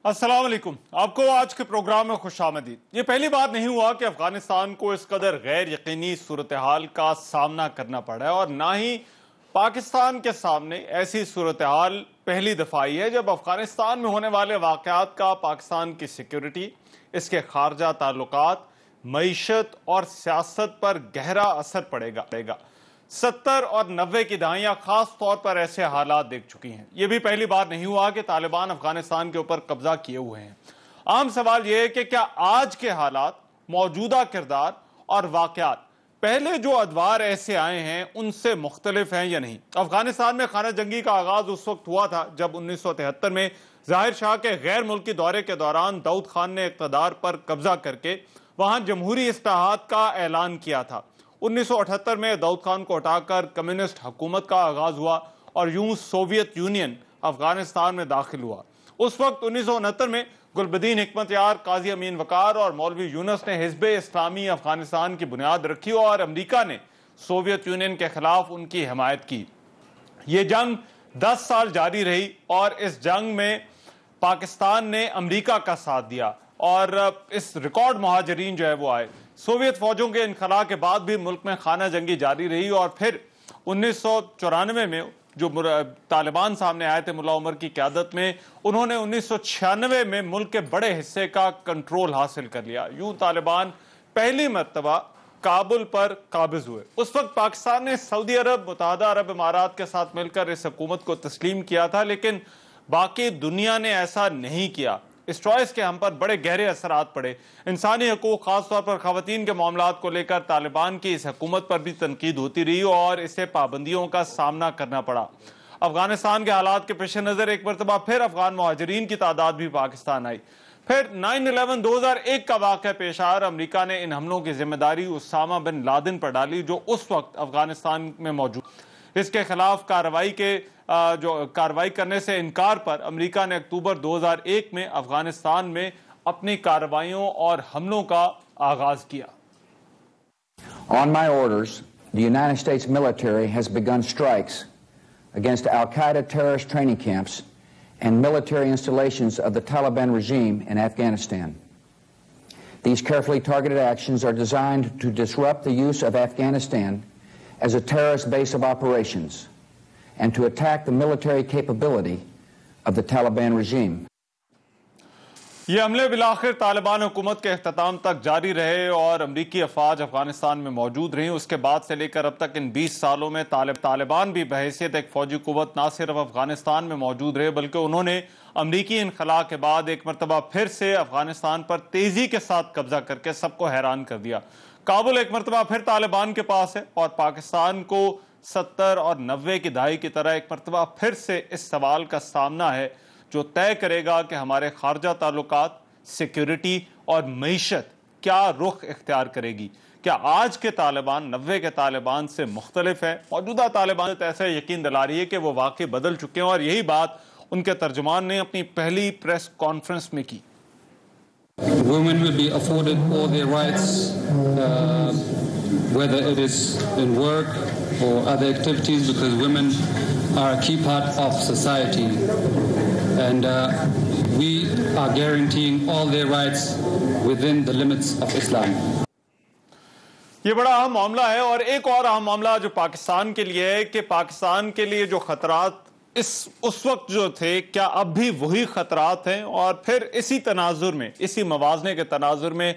अस्सलाम वालेकुम। आपको आज के प्रोग्राम में खुशामदीद। ये पहली बार नहीं हुआ कि अफगानिस्तान को इस कदर गैर यकीनी सूरत हाल का सामना करना पड़ा है, और ना ही पाकिस्तान के सामने ऐसी सूरत हाल पहली दफा आई है जब अफगानिस्तान में होने वाले वाकयात का पाकिस्तान की सिक्योरिटी, इसके खारजा ताल्लुकात, मईशत और सियासत पर गहरा असर पड़ेगा। 70 और 90 की दहाइयां खास तौर पर ऐसे हालात देख चुकी हैं। यह भी पहली बार नहीं हुआ कि तालिबान अफगानिस्तान के ऊपर कब्जा किए हुए हैं। आम सवाल यह है कि क्या आज के हालात, मौजूदा किरदार और वाकयात पहले जो अदवार ऐसे आए हैं उनसे मुख्तलिफ हैं या नहीं। अफगानिस्तान में खाना जंगी का आगाज उस वक्त हुआ था जब 1973 में जाहिर शाह के गैर मुल्की दौरे के दौरान दाऊद खान ने इक़्तिदार पर कब्जा करके वहां जमहूरी इस्लाहात का ऐलान किया था। 1978 में दाऊद खान को हटाकर कम्युनिस्ट हुकूमत का आगाज हुआ और यूं सोवियत यूनियन अफगानिस्तान में दाखिल हुआ। उस वक्त 1969 में गुलबदीन हिकमतयार, काजी अमीन वकार और मौलवी यूनुस ने हिज़्ब इस्लामी अफगानिस्तान की बुनियाद रखी और अमेरिका ने सोवियत यूनियन के खिलाफ उनकी हिमायत की। ये जंग 10 साल जारी रही और इस जंग में पाकिस्तान ने अमेरिका का साथ दिया और इस रिकॉर्ड मुहाजिरीन जो है वो आए। सोवियत फौजों के इनखला के बाद भी मुल्क में खाना जंगी जारी रही और फिर 1994 में जो तालिबान सामने आए थे मुल्ला उमर की क़यादत में, उन्होंने 1996 में मुल्क के बड़े हिस्से का कंट्रोल हासिल कर लिया। यूं तालिबान पहली मर्तबा काबुल पर काबिज हुए। उस वक्त पाकिस्तान ने सऊदी अरब, मुत्तहदा अरब इमारात के साथ मिलकर इस हुकूमत को तस्लीम किया था, लेकिन बाकी दुनिया ने ऐसा नहीं किया। इस चॉइस के हम पर बड़े गहरे असरात पड़े। इंसानी हकूक, खासतौर पर खवातीन के मामलात को लेकर तालिबान की इस हुकूमत पर भी तनकीद होती रही और इसे पाबंदियों का सामना करना पड़ा। अफगानिस्तान के हालात के पेश नज़र एक मरतबा फिर अफगान मुहाजिरीन की तादाद भी पाकिस्तान आई। फिर 9/11 2001 का वाक़या पेश आया और अमरीका ने इन हमलों की जिम्मेदारी उसामा बिन लादेन पर डाली, जो उस वक्त अफगानिस्तान में मौजूद। इसके खिलाफ कार्रवाई करने से इनकार पर अमेरिका ने अक्टूबर 2001 में अफगानिस्तान में अपनी कार्रवाइयों और हमलों का आगाज किया। On my orders, the United States military has begun strikes against Al-Qaeda terrorist training camps and military installations of the Taliban regime in Afghanistan. These carefully targeted actions are designed to disrupt the use of Afghanistan as a terrorist base of operations and to attack the military capability of the Taliban regime. ये हमले बिलाखिर तालिबान हुकूमत के इख्तिताम तक जारी रहे और अमरीकी अफवाज अफगानिस्तान में मौजूद रहीं। उसके बाद से लेकर अब तक इन 20 सालों में तालिबान भी बहैसियत एक फौजी कुव्वत ना सिर्फ अफगानिस्तान में मौजूद रहे, बल्कि उन्होंने अमरीकी इनखला के बाद एक मरतबा फिर से अफगानिस्तान पर तेजी के साथ कब्जा करके सबको हैरान कर दिया। काबुल एक मरतबा फिर तालिबान के पास है और पाकिस्तान को 70 और 90 की दहाई की तरह एक मरतबा फिर से इस सवाल का सामना है जो तय करेगा कि हमारे खारजा ताल्लुकात, सिक्योरिटी और मईशत क्या रुख इख्तियार करेगी। क्या आज के तालिबान 90 के तालिबान से मुख्तलिफ है? मौजूदा तालिबान ऐसे यकीन दिला रही है कि वो वाकई बदल चुके हैं और यही बात उनके तर्जुमान ने अपनी पहली प्रेस कॉन्फ्रेंस में की। Women will be afforded all their rights, whether it is in work or other activities, because women are a key part of society, and we are guaranteeing all their rights within the limits of Islam. ये बड़ा अहम मामला है और एक और अहम मामला जो पाकिस्तान के लिए है कि पाकिस्तान के लिए जो खतरात उस वक्त जो थे, क्या अब भी वही खतरात हैं? और फिर इसी तनाजुर में, इसी मवाजने के तनाजुर में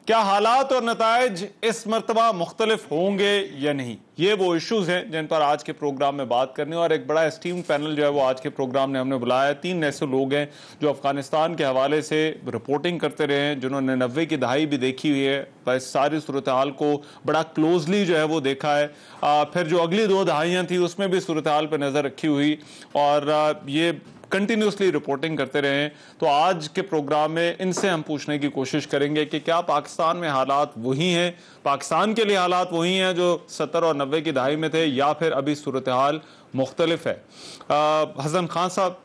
क्या हालात और नताइज इस मरतबा मुख्तलिफ होंगे या नहीं? ये वो इश्यूज हैं जिन पर आज के प्रोग्राम में बात करनी है और एक बड़ा एस्टीम पैनल जो है वो आज के प्रोग्राम ने हमने बुलाया है। 3 ऐसे लोग हैं जो अफगानिस्तान के हवाले से रिपोर्टिंग करते रहे हैं, जिन्होंने 90 की दहाई भी देखी हुई है, बस सारी सूरत हाल को बड़ा क्लोजली जो है वो देखा है। फिर जो अगली 2 दहाइयाँ थी उसमें भी सूरत हाल पर नज़र रखी हुई और ये कंटिन्यूसली रिपोर्टिंग करते रहे हैं। तो आज के प्रोग्राम में इनसे हम पूछने की कोशिश करेंगे कि क्या पाकिस्तान में हालात वही हैं, पाकिस्तान के लिए हालात वही हैं जो 70 और 90 की दहाई में थे, या फिर अभी सूरत हाल मुख्तलिफ है। हसन खान साहब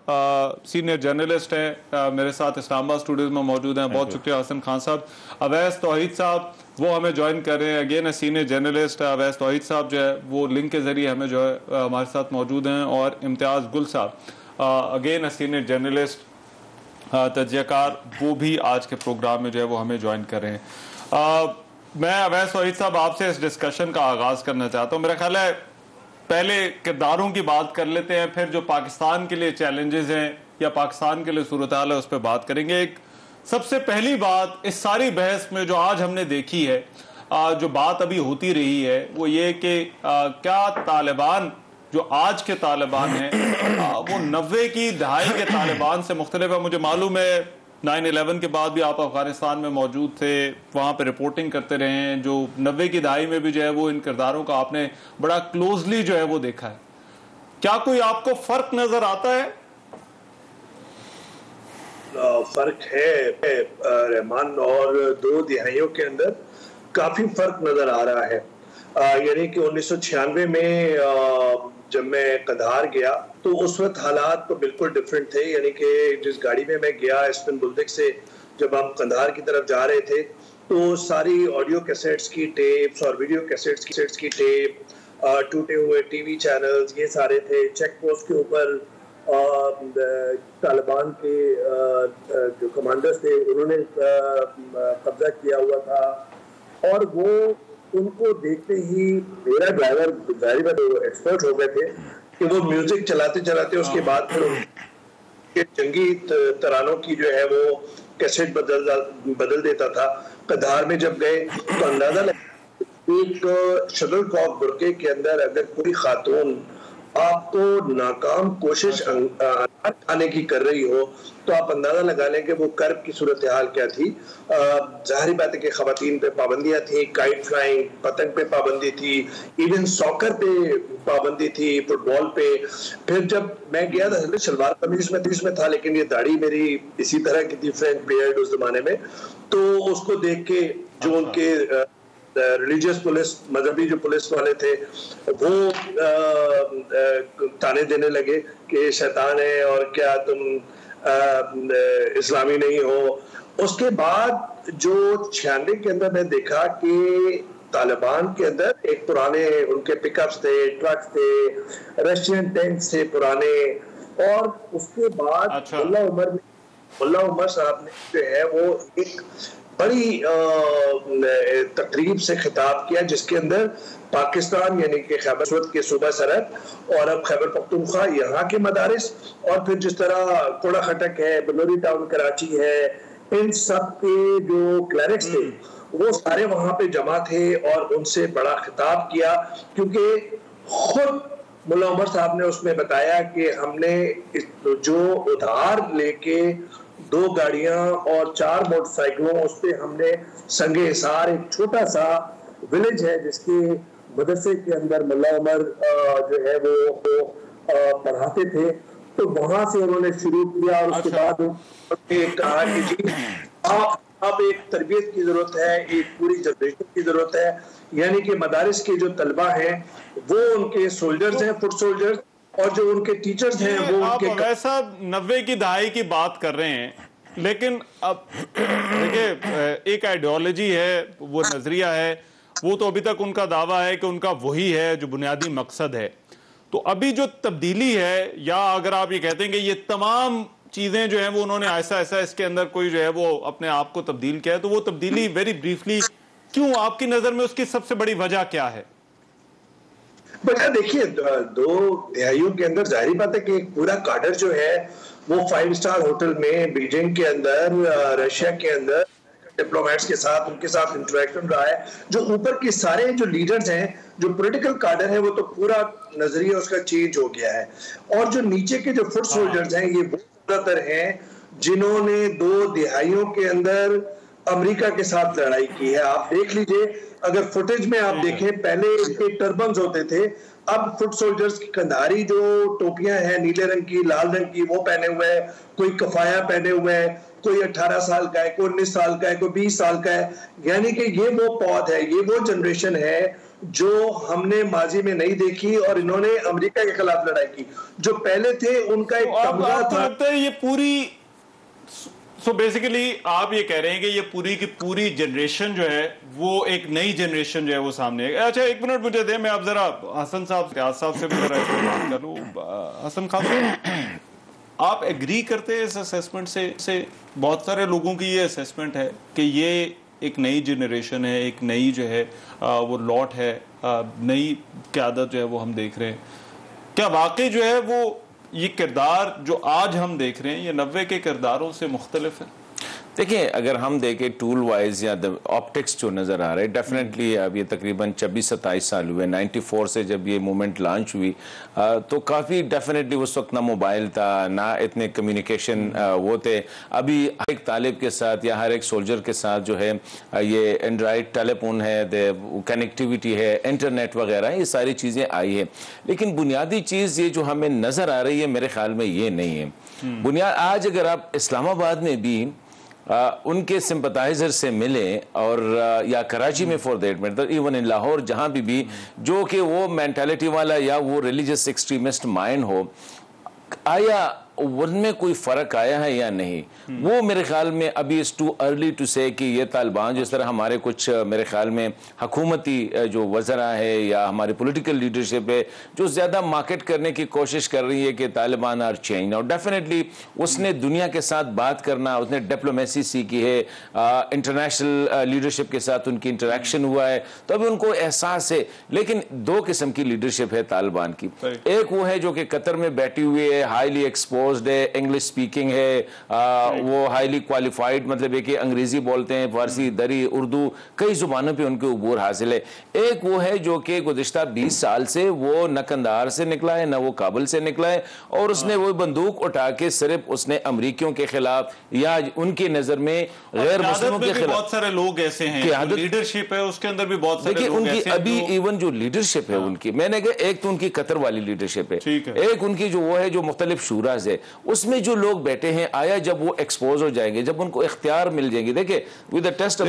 सीनियर जर्नलिस्ट हैं, मेरे साथ इस्लामाबाद स्टूडियोज में मौजूद हैं। बहुत शुक्रिया हसन खान साहब। अवैस तौहीद साहब वो हमें ज्वाइन कर रहे हैं, अगेन सीनियर जर्नलिस्ट। अवैस तौहीद साहब जो है वो लिंक के जरिए हमें जो है हमारे साथ मौजूद हैं। और इम्तियाज़ गुल साहब अगेन सीनियर जर्नलिस्ट। तज्जियाकार, वो भी आज के प्रोग्राम में जो है वो हमें ज्वाइन कर रहे हैं। मैं अवैस वहीद साहब आपसे इस डिस्कशन का आगाज करना चाहता हूँ। मेरा ख्याल है पहले किरदारों की बात कर लेते हैं, फिर जो पाकिस्तान के लिए चैलेंजेस हैं या पाकिस्तान के लिए सूरत हाल है उस पर बात करेंगे। एक सबसे पहली बात इस सारी बहस में जो आज हमने देखी है, जो बात अभी होती रही है, वो ये कि क्या तालिबान जो आज के तालिबान हैं वो 90 की दहाई के तालिबान से मुख्तलिफ है। मुझे मालूम है 9/11 के बाद भी आप अफगानिस्तान में मौजूद थे, वहाँ पे रिपोर्टिंग करते रहे हैं, जो 90 की दहाई में भी जो है वो इन किरदारों का आपने बड़ा क्लोजली जो है वो देखा है। क्या कोई आपको फर्क नजर आता है? फर्क है रहमान, और 2 दिहाइयों के अंदर काफी फर्क नजर आ रहा है। यानी कि 1996 में जब मैं कंधार गया तो उस वक्त हालात तो बिल्कुल डिफरेंट थे। यानी कि जिस गाड़ी में मैं गया एस्पन बुल्दिक से, जब हम कंधार की तरफ जा रहे थे तो सारी ऑडियो कैसेट्स की टेप्स और वीडियो कैसेट्स की टेप, टूटे हुए टीवी चैनल्स, ये सारे थे। चेक पोस्ट के ऊपर तालिबान के जो कमांडर्स थे उन्होंने कब्जा किया हुआ था, और वो उनको देखते ही मेरा ड्राइवर जाहिर है वो एक्सपर्ट हो गए थे कि वो म्यूजिक चलाते चलाते उसके बाद फिर जंगी तरानों की जो है वो कैसेट बदल देता था। कंधार में जब गए तो अंदाजा लगा एक शटल कॉक बुर्के के अंदर अगर कोई खातून आपको नाकाम कोशिश आने की कर रही हो तो आप अंदाजा लगा लें कि वो कर्ब की सूरत हाल क्या थी। जाहिर बात है कि खवातीन पे पाबंदियां थी, काइट फ्लाइंग, पतंग पे पाबंदी थी, इवन सॉकर पे पाबंदी थी, फुटबॉल पे। फिर जब मैं गया था शलवार कमीज में था, लेकिन ये दाढ़ी मेरी इसी तरह की थी, फ्रेंच बियर्ड उस जमाने में। तो उसको देख के जो उनके रिलीजियस पुलिस, मजहबी जो पुलिस वाले थे, वो ताने देने लगे कि शैतान है और क्या तुम इस्लामी नहीं हो। उसके बाद जो 96 के अंदर मैं देखा कि तालिबान के अंदर एक पुराने उनके पिकअप्स थे, ट्रक्स थे, रशियन टैंक्स थे पुराने, और उसके बाद मुल्ला उमर साहब ने जो है वो एक बड़ी तकरीब से खिताब किया जिसके अंदर पाकिस्तान यानी कि खैबर पख्तूनख्वा के सूबा सरहद और अब खैबर पख्तूनख्वा यहाँ के मदारिस, और फिर जिस तरह कोड़ा खटक है, बलोरी टाउन कराची है, इन सब के जो क्लरिक्स थे वो सारे वहां पे जमा थे और उनसे बड़ा खिताब किया। क्योंकि खुद मुल्ला उमर साहब ने उसमें बताया कि हमने जो उधार लेके 2 गाड़ियां और 4 मोटरसाइकिलों, उस पर हमने संगे हिसार, एक छोटा सा विलेज है जिसके मदरसे के अंदर मुल्ला उमर जो है वो पढ़ाते थे, तो वहां से उन्होंने शुरू किया। और उसके बाद कहा कि जी अब एक तरबियत की जरूरत है, एक पूरी जनरेशन की जरूरत है। यानी कि मदारिस के जो तलबा हैं वो उनके सोल्जर्स हैं, फुट सोल्जर्स, और जो उनके टीचर्स हैं वो उनके। वैसा 90 की दहाई की बात कर रहे हैं, लेकिन अब देखिए एक आइडियोलॉजी है, वो नजरिया है, वो तो अभी तक उनका दावा है कि उनका वही है जो बुनियादी मकसद है। तो अभी जो तब्दीली है, या अगर आप ये कहते हैं कि ये तमाम चीजें जो हैं वो उन्होंने ऐसा इसके अंदर कोई जो है वो अपने आप को तब्दील किया है, तो वो तब्दीली वेरी ब्रीफली क्यों, आपकी नजर में उसकी सबसे बड़ी वजह क्या है? बेटा देखिए, 2 दिहाइयों के अंदर जाहिर बात है कि एक पूरा काडर जो है वो 5 स्टार होटल में, बीजिंग के अंदर, रशिया के अंदर डिप्लोमेट्स के साथ उनके साथ इंटरेक्शन रहा है। जो ऊपर के सारे जो लीडर्स हैं, जो पॉलिटिकल काडर है, वो तो पूरा नजरिया उसका चेंज हो गया है। और जो नीचे के जो फुट सोल्जर्स हैं, ये वो ज्यादातर हैं जिन्होंने 2 दिहाइयों के अंदर अमेरिका के साथ लड़ाई की है। आप देख लीजिए, अगर फुटेज में आप देखें, पहले इसके टर्बन्स होते थे, अब फुट सोल्जर्स की कंधारी जो टोपियां हैं नीले रंग की, लाल रंग की, वो पहने हुए हैं, कोई कफाया पहने हुए हैं, कोई 18 साल का है, कोई 19 साल का है, कोई 20 साल का है। यानी कि ये वो पौध है, ये वो जनरेशन है जो हमने माजी में नहीं देखी, और इन्होंने अमेरिका के खिलाफ लड़ाई की। जो पहले थे उनका एक तमगा था। लगता है ये पूरी, सो बेसिकली आप ये कह रहे हैं कि ये पूरी की पूरी जनरेशन जो है वो एक नई जनरेशन जो है वो सामने है। अच्छा, 1 मिनट मुझे दे, मैं आप जरा हसन साहब से भी जरा बात करूं। हसन खान, आप एग्री करते हैं इस असेसमेंट से? बहुत सारे लोगों की ये असेसमेंट है कि ये एक नई जनरेशन है, एक नई जो है वो लॉट है, नई क़यादत जो है वो हम देख रहे हैं। क्या वाकई जो है वो ये किरदार जो आज हम देख रहे हैं ये 90 के किरदारों से मुख्तलिफ है? देखिए, अगर हम देखें टूल वाइज या ऑप्टिक्स जो नज़र आ रहे हैं, डेफिनेटली अब ये तकरीबन 26-27 साल हुए, 94 से जब ये मूवमेंट लॉन्च हुई तो काफ़ी डेफिनेटली उस वक्त ना मोबाइल था, ना इतने कम्युनिकेशन वो थे। अभी हर एक तालिब के साथ या हर एक सोल्जर के साथ जो है ये एंड्रॉयड टेलीफोन है, कनेक्टिविटी है, इंटरनेट वगैरह, ये सारी चीज़ें आई है। लेकिन बुनियादी चीज़ ये जो हमें नज़र आ रही है मेरे ख्याल में ये नहीं है। बुनियाद आज अगर आप इस्लामाबाद में भी उनके सिंपथाइजर से मिले और या कराची में for that matter, even in Lahore, जहां भी जो कि वो मेंटालिटी वाला या वो रिलीजियस एक्सट्रीमिस्ट माइंड हो, आया उनमें कोई फ़र्क आया है या नहीं, वो मेरे ख्याल में अभी इट्स टू अर्ली टू से कि ये तालिबान जिस तरह हमारे कुछ मेरे ख्याल में हुकूमती जो वज़रा है या हमारी पॉलिटिकल लीडरशिप है जो ज़्यादा मार्केट करने की कोशिश कर रही है कि तालिबान आर चेंज। और डेफिनेटली उसने दुनिया के साथ बात करना, उसने डिप्लोमेसी सीखी है, इंटरनेशनल लीडरशिप के साथ उनकी इंटरेक्शन हुआ है, तो अभी उनको एहसास है। लेकिन दो किस्म की लीडरशिप है तालिबान की, एक वो है जो कि कतर में बैठी हुई है, हाईली एक्सपोज है, इंग्लिश स्पीकिंग है, वो हाईली क्वालिफाइड, मतलब है कि अंग्रेजी बोलते हैं, फारसी, दरी, उर्दू, कई जुबानों पे उनके उबूर हासिल है। एक वो है जो कि गुज़िश्ता 20 साल से वो न कंदार से निकला है, न वो काबुल से निकला है, और उसने वो बंदूक उठा के सिर्फ उसने अमरीकियों के खिलाफ या उनकी नजर में गैर मुस्लिमों के खिलाफ, बहुत सारे लोग ऐसे हैं, लीडरशिप है उसके अंदर भी बहुत सारे लोग उनकी ऐसे अभी इवन जो लीडरशिप है उनकी, मैंने कहा एक तो उनकी कतर वाली लीडरशिप है, एक उनकी जो वो है जो मुख्तलिफ शूराज है, उसमें जो लोग बैठे हैं, आया जब वो एक्सपोज हो जाएंगे, जब उनको इख्तियार मिल जाएंगे। देखिए विद द टेस्ट ऑफ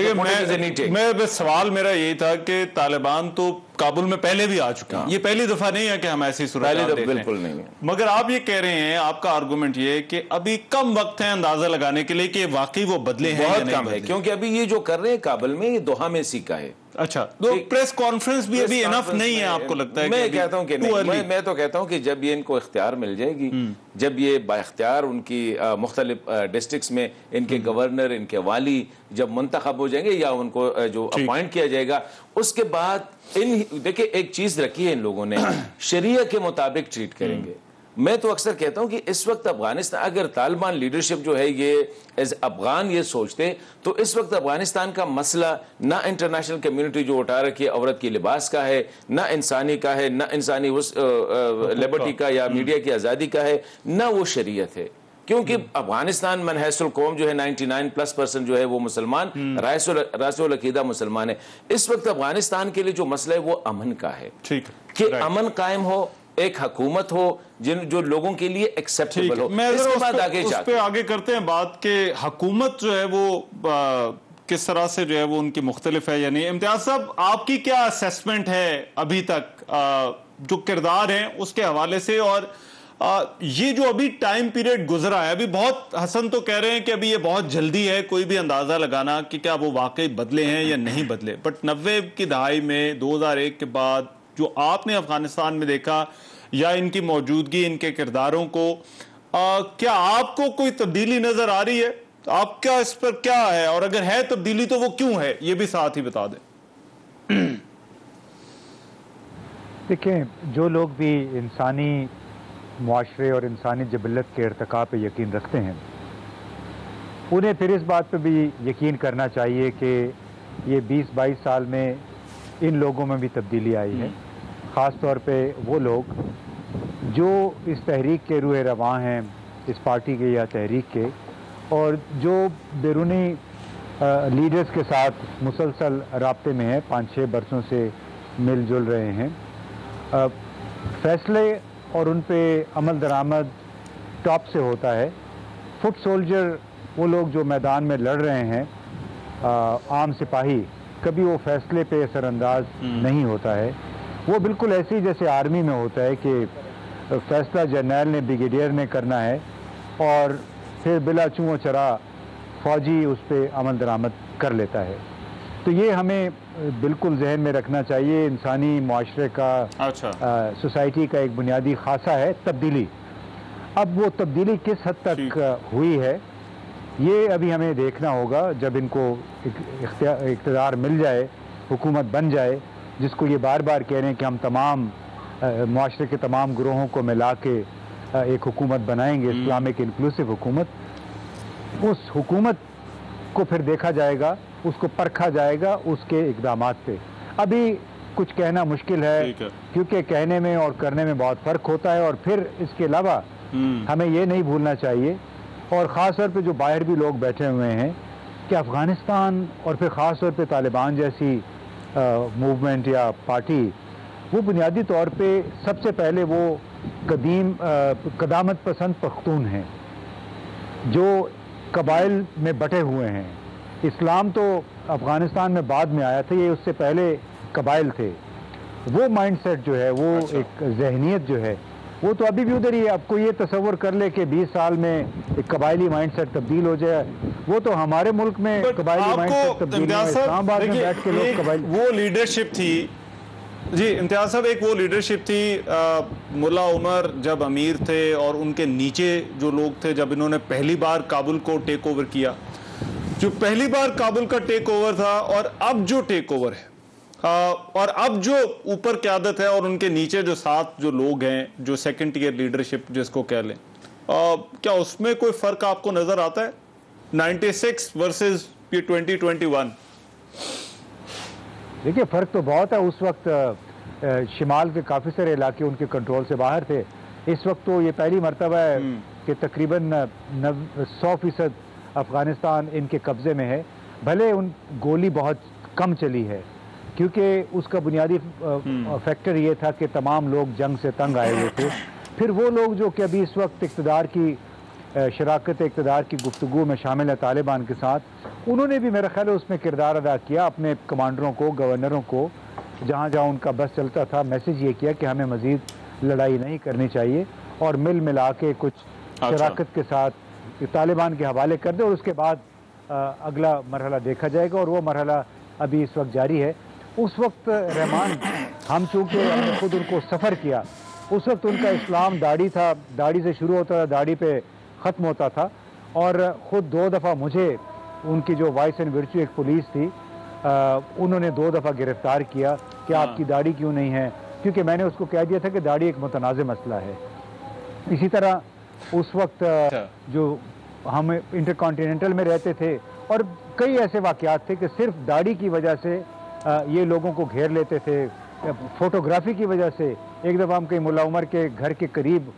मैं सवाल मेरा यही था कि तालिबान तो काबुल में पहले भी आ चुके हैं, ये पहली दफा नहीं है कि हम ऐसी सूरत बिल्कुल नहीं है। मगर आप ये कह रहे हैं, आपका आर्गुमेंट ये है कि अभी कम वक्त है अंदाजा लगाने के लिए कि वाकई वो बदले हैं, बहुत कम है, क्योंकि अभी ये जो कर रहे हैं काबुल में, ये दोहा में सीखा है। अच्छा, तो प्रेस कॉन्फ्रेंस भी अभी इनफ नहीं है, आपको लगता है? मैं कहता हूं कि नहीं, मैं तो कहता हूं कि जब ये इनको इख्तियार मिल जाएगी, जब ये बाइख्तियार उनकी मुख्तलिफ डिस्ट्रिक्ट्स में इनके गवर्नर, इनके वाली जब मुंतखब हो जाएंगे या उनको जो अपॉइंट किया जाएगा, उसके बाद देखिए एक चीज रखी है इन लोगों ने, शरिया के मुताबिक ट्रीट करेंगे। मैं तो अक्सर कहता हूं कि इस वक्त अफगानिस्तान, अगर तालिबान लीडरशिप जो है ये एज अफगान ये सोचते, तो इस वक्त अफगानिस्तान का मसला ना इंटरनेशनल कम्युनिटी जो उठा रखी है औरत की लिबास का है, ना इंसानी का है, ना इंसानी उस लिबर्टी का या मीडिया की आज़ादी का है, ना वो शरीयत है। क्योंकि अफगानिस्तान मनहसुल कौम जो है 99+% जो है वो मुसलमान, रासुल अकीदा मुसलमान है। इस वक्त अफगानिस्तान के लिए जो मसला है वो अमन का है, ठीक है कि अमन कायम हो, एक हुकूमत हो जो लोगों के लिए एक्सेप्टेबल हो। मैं इसके बाद आगे करते हैं बात के हुकूमत जो है वो किस तरह से जो है वो उनकी मुख्तलिफ है या नहीं। इम्तियाज साहब, आपकी क्या असेसमेंट है अभी तक जो किरदार हैं उसके हवाले से, और ये जो अभी टाइम पीरियड गुजरा है, अभी बहुत हसन तो कह रहे हैं कि अभी ये बहुत जल्दी है कोई भी अंदाजा लगाना कि क्या वो वाकई बदले हैं या नहीं बदले, बट 90 की दहाई में 2001 के बाद जो आपने अफगानिस्तान में देखा या इनकी मौजूदगी, इनके किरदारों को, क्या आपको कोई तब्दीली नजर आ रही है? आपका इस पर क्या है, और अगर है तब्दीली तो वो क्यों है, ये भी साथ ही बता दें। देखें, जो लोग भी इंसानी मुआशरे और इंसानी जबलत के इर्तिका पे यकीन रखते हैं, उन्हें फिर इस बात पे भी यकीन करना चाहिए कि ये 20-22 साल में इन लोगों में भी तब्दीली आई है। ख़ास तौर पे वो लोग जो इस तहरीक के रूह रवां हैं, इस पार्टी के या तहरीक के, और जो बैरूनी लीडर्स के साथ मुसलसल राब्ते में हैं, 5-6 बरसों से मिलजुल रहे हैं। फैसले और उन पे अमल दरामद टॉप से होता है। फुट सोल्जर, वो लोग जो मैदान में लड़ रहे हैं, आम सिपाही, कभी वो फैसले पे असरअंदाज नहीं होता है। वो बिल्कुल ऐसे ही जैसे आर्मी में होता है कि फैसला जनरल ने, ब्रिगेडियर ने करना है और फिर बिला चूँ चरा फौजी उस पर अमल दरामद कर लेता है। तो ये हमें बिल्कुल जहन में रखना चाहिए। इंसानी मुआशरे का, सोसाइटी का एक बुनियादी खासा है तब्दीली। अब वो तब्दीली किस हद तक हुई है ये अभी हमें देखना होगा। जब इनको इख्तियार मिल जाए, हुकूमत बन जाए, जिसको ये बार बार कह रहे हैं कि हम तमाम मुआशरे के तमाम ग्रोहों को मिला के एक हुकूमत बनाएंगे, इस्लामिक इंक्लूसिव हुकूमत, उस हुकूमत को फिर देखा जाएगा, उसको परखा जाएगा उसके इक़दामात पे। अभी कुछ कहना मुश्किल है क्योंकि कहने में और करने में बहुत फ़र्क होता है। और फिर इसके अलावा हमें ये नहीं भूलना चाहिए, और ख़ास तौर पे जो बाहर भी लोग बैठे हुए हैं, कि अफ़गानिस्तान और फिर ख़ास तौर पे तालिबान जैसी मूवमेंट या पार्टी, वो बुनियादी तौर पे सबसे पहले वो कदामत पसंद पख्तून हैं जो कबाइल में बटे हुए हैं। इस्लाम तो अफ़गानिस्तान में बाद में आया था, ये उससे पहले कबाइल थे। वो माइंडसेट जो है, वो एक जहनीत जो है, वो तो अभी भी उधर ही है। आपको ये तसव्वुर कर ले कि 20 साल में एक कबायली माइंडसेट तब्दील हो जाए, वो तो हमारे मुल्क में कबायली माइंडसेट तब्दील हुआ, इस्लामाबाद में बैठ के लोग कबायली। वो लीडरशिप थी जी इम्तियाज साहब, एक वो लीडरशिप थी मुल्ला उमर जब अमीर थे और उनके नीचे जो लोग थे, जब इन्होंने पहली बार काबुल को टेक ओवर किया, जो पहली बार काबुल का टेक ओवर था, और अब जो टेक ओवर है, और अब जो ऊपर क़यादत है और उनके नीचे जो 7 जो लोग हैं, जो सेकंड टियर लीडरशिप जिसको कह लें, क्या उसमें कोई फ़र्क आपको नज़र आता है 96 वर्सेस ये 2021? देखिए फ़र्क तो बहुत है। उस वक्त शिमाल के काफ़ी सारे इलाके उनके कंट्रोल से बाहर थे। इस वक्त तो ये पहली मरतबा है कि तकरीबन 100% अफ़गानिस्तान इनके कब्ज़े में है। भले उन गोली बहुत कम चली है क्योंकि उसका बुनियादी फैक्टर ये था कि तमाम लोग जंग से तंग आए हुए थे। फिर वो लोग जो कि अभी इस वक्त इक़्तिदार की शराकत इक़्तिदार की गुफ्तगू में शामिल है तालिबान के साथ, उन्होंने भी मेरा ख्याल है उसमें किरदार अदा किया। अपने कमांडरों को, गवर्नरों को, जहाँ जहाँ उनका बस चलता था, मैसेज ये किया कि हमें मज़ीद लड़ाई नहीं करनी चाहिए और मिल मिला के कुछ शराकत के साथ तालिबान के हवाले कर दे, और उसके बाद अगला मरहला देखा जाएगा। और वो मरहला अभी इस वक्त जारी है। उस वक्त रहमान, हम चूँकि हमने खुद उनको सफ़र किया, उस वक्त उनका इस्लाम दाढ़ी था, दाढ़ी से शुरू होता था, दाढ़ी पे ख़त्म होता था। और ख़ुद 2 दफ़ा मुझे उनकी जो वाइस एंड वर्च्यू एक पुलिस थी, उन्होंने 2 दफ़ा गिरफ़्तार किया कि आपकी दाढ़ी क्यों नहीं है, क्योंकि मैंने उसको कह दिया था कि दाढ़ी एक मुतनाज़ मसला है। इसी तरह उस वक्त जो हम इंटरकॉन्टिनेंटल में रहते थे, और कई ऐसे वाक़यात थे कि सिर्फ दाढ़ी की वजह से ये लोगों को घेर लेते थे, फ़ोटोग्राफ़ी की वजह से। एक दफ़ा हम कहीं मुल्ला उमर के घर के करीब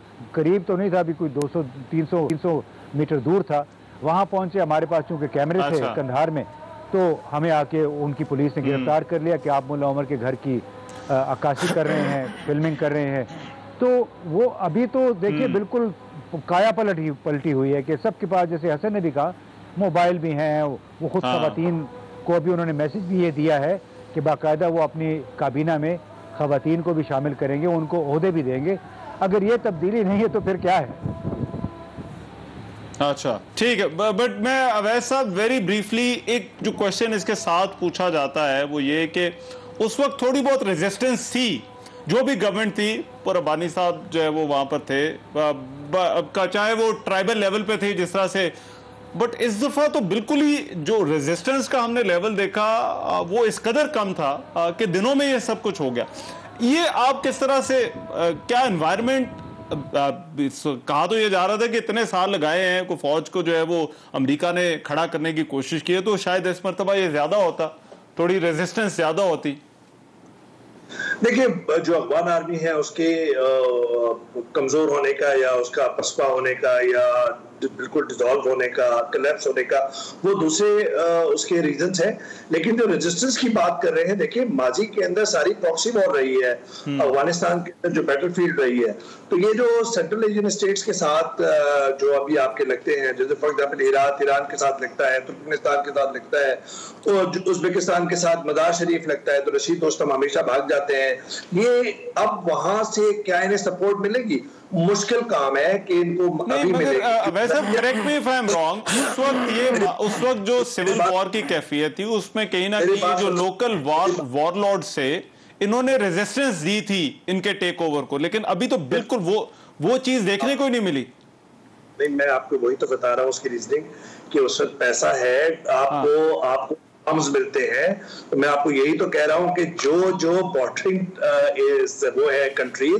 तो नहीं था, अभी कोई 200-300 मीटर दूर था, वहाँ पहुँचे। हमारे पास चूँकि कैमरे थे कंधार में, तो हमें आके उनकी पुलिस ने गिरफ्तार कर लिया कि आप मुल्ला उमर के घर की अक्कासी कर रहे हैं, फिल्मिंग कर रहे हैं। तो वो अभी तो देखिए बिल्कुल काया पलटी हुई है कि सबके पास, जैसे हसन ने भी कहा, मोबाइल भी हैं। वो खुद ख़वातीन को अभी उन्होंने मैसेज भी ये दिया है कि बाकायदा वो अपनी काबीना में ख़वातीन को भी शामिल करेंगे, उनको ओहदे भी देंगे। अगर ये तब्दीली नहीं है तो फिर क्या है? अच्छा ठीक है, बट मैं अवैध साहब वेरी ब्रीफली एक जो क्वेश्चन इसके साथ पूछा जाता है वो ये कि उस वक्त थोड़ी बहुत रेजिस्टेंस थी, जो भी गवर्नमेंट थी, पर रब्बानी साहब जो है वो वहाँ पर थे, चाहे वो ट्राइबल लेवल पे थे जिस तरह से, बट इस दफ़ा तो बिल्कुल ही जो रेजिस्टेंस का हमने लेवल देखा वो इस कदर कम था कि दिनों में ये सब कुछ हो गया। ये आप किस तरह से, क्या एनवायरनमेंट, कहा तो ये जा रहा था कि इतने साल लगाए हैं को फौज को जो है वो अमेरिका ने खड़ा करने की कोशिश की है, तो शायद इस मरतबा ये ज्यादा होता, थोड़ी रेजिस्टेंस ज्यादा होती। देखिए, जो अफगान आर्मी है उसके कमजोर होने का या उसका पसपा होने का या बिल्कुल डिसॉल्व होने का, कोलैप्स होने का, वो दूसरे उसके रीजंस हैं। लेकिन जो रेजिस्टेंस की बात कर रहे हैं, देखिए माजी के अंदर सारी प्रॉक्सी वॉर रही है, अफगानिस्तान के अंदर जो बैटलफील्ड रही है, तो ये जो सेंट्रल एशियन स्टेट्स के साथ जो अभी आपके लगते हैं, जैसे फॉर एग्जाम्पल ईरान के साथ लगता है, तुर्कमेनिस्तान के साथ लगता है, तो उज्बेकिस्तान के साथ मजार शरीफ लगता है, तो रशीद दोस्तम हमेशा भाग जाते हैं। ये अब वहां से क्या इन्हें सपोर्ट मिलेगी? मुश्किल काम है कि इनको अभी मिलेगी। वैसे correct me if I am wrong, उस वक्त जो सिविल वॉर की कैफियत थी उसमें कहीं ना कहीं जो लोकल वॉरलॉर्ड से इन्होंने रेजिस्टेंस दी थी इनके टेक ओवर को, लेकिन अभी तो बिल्कुल वो चीज देखने को ही नहीं मिली। नहीं, मैं आपको वही तो बता रहा हूँ उसकी रीजनिंग कि उस वक्त पैसा है, आपको आर्म्स मिलते हैं। तो मैं आपको यही तो कह रहा हूँ कि जो बॉर्डरिंग वो है कंट्री,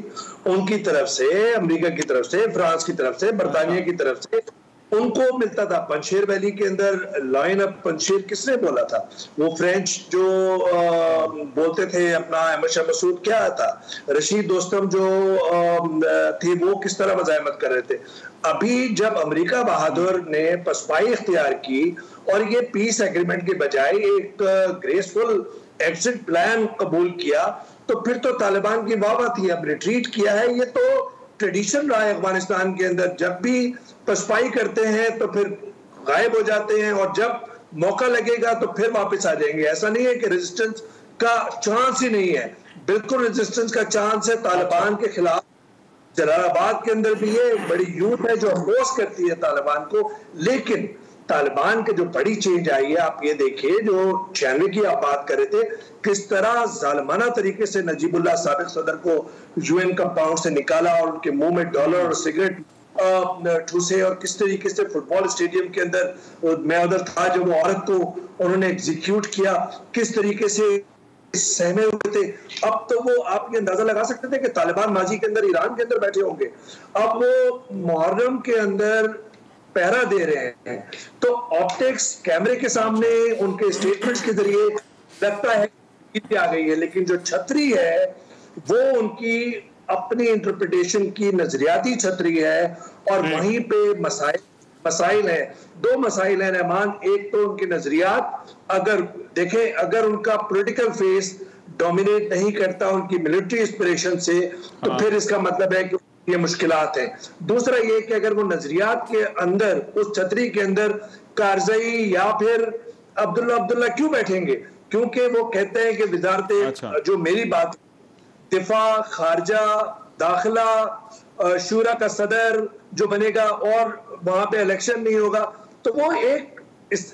उनकी तरफ से, अमेरिका की तरफ से, फ्रांस की तरफ से, बरतानिया की तरफ से उनको मिलता था। पंजशेर वैली के अंदर लाइन ऑफ पंजशेर किसने बोला था? वो फ्रेंच जो बोलते थे अपना अहमद शाह मसूद, क्या था, रशीद दोस्तम जो थे, वो किस तरह मज़ाहमत कर रहे थे। अभी जब अमेरिका बहादुर ने पसपाई इख्तियार की और ये पीस एग्रीमेंट के बजाय एक ग्रेसफुल एग्जिट प्लान कबूल किया, तो फिर तो तालिबान की वाह थी। अब रिट्रीट किया है, ये तो ट्रेडिशन रहा है अफगानिस्तान के अंदर, जब भी पसपाई करते हैं तो फिर गायब हो जाते हैं और जब मौका लगेगा तो फिर वापस आ जाएंगे। ऐसा नहीं है कि रेजिस्टेंस का चांस ही नहीं है, बिल्कुल रेजिस्टेंस का चांस है तालिबान के खिलाफ। जलालाबाद के अंदर भी ये बड़ी यूथ है जो अपोज करती है तालिबान को, लेकिन तालिबान के जो बड़ी चेंज आई है, आप ये देखिए, जो 96 की आप बात कर रहे थे, किस तरह जालमाना तरीके से नजीबुल्लाह साबिक सदर को यूएन कंपाउंड से निकाला और उनके मुंह में डॉलर और सिगरेट ठूसे, और किस तरीके से फुटबॉल स्टेडियम के अंदर, मैं उधर था जब वो औरत को उन्होंने एग्जीक्यूट किया, किस तरीके से सहमे हुए थे। अब तो वो आप ये अंदाजा लगा सकते थे कि तालिबान माजी के अंदर ईरान के अंदर बैठे होंगे। अब वो मुहर्रम के अंदर पहरा दे रहे हैं, तो ऑप्टिक्स कैमरे के सामने उनके स्टेटमेंट्स के जरिए लगता है कि आ गई है, लेकिन जो छतरी है वो उनकी अपनी इंटरप्रिटेशन की नजरियाती छतरी है, और वहीं पे मसाइल है। दो मसाइल है रहमान, एक तो उनके नजरियात, अगर देखें, अगर उनका पॉलिटिकल फेस डोमिनेट नहीं करता उनकी मिलिट्री इंस्पिरेशन से, तो फिर इसका मतलब है कि ये मुश्किलात है। दूसरा ये कि अगर वो नजरियात के अंदर, उस छतरी के अंदर कारज़ई या फिर अब्दुल्ला क्यों बैठेंगे? क्योंकि वो कहते हैं कि वजारत जो मेरी बात, दिफा, खारजा, दाखिला, शूरा का सदर जो बनेगा और वहां पे इलेक्शन नहीं होगा, तो वो एक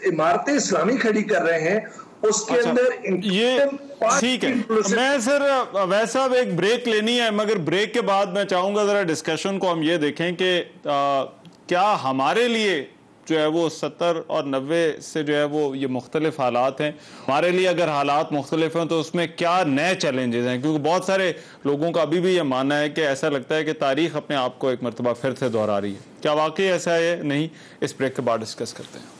इमारत इस्लामी खड़ी कर रहे हैं, उसके अंदर ये ठीक है। मैं सर वैसा एक ब्रेक लेनी है, मगर ब्रेक के बाद मैं चाहूंगा जरा डिस्कशन को हम ये देखें कि क्या हमारे लिए जो है वो 70 और 90 से जो है वो ये मुख्तलिफ हालात हैं, हमारे लिए अगर हालात मुख्तलिफ हैं तो उसमें क्या नए चैलेंजेस हैं? क्योंकि बहुत सारे लोगों का अभी भी ये मानना है कि ऐसा लगता है कि तारीख अपने आप को एक मरतबा फिर से दोहरा रही है। क्या वाकई ऐसा है? नहीं, इस ब्रेक के बाद डिस्कस करते हैं।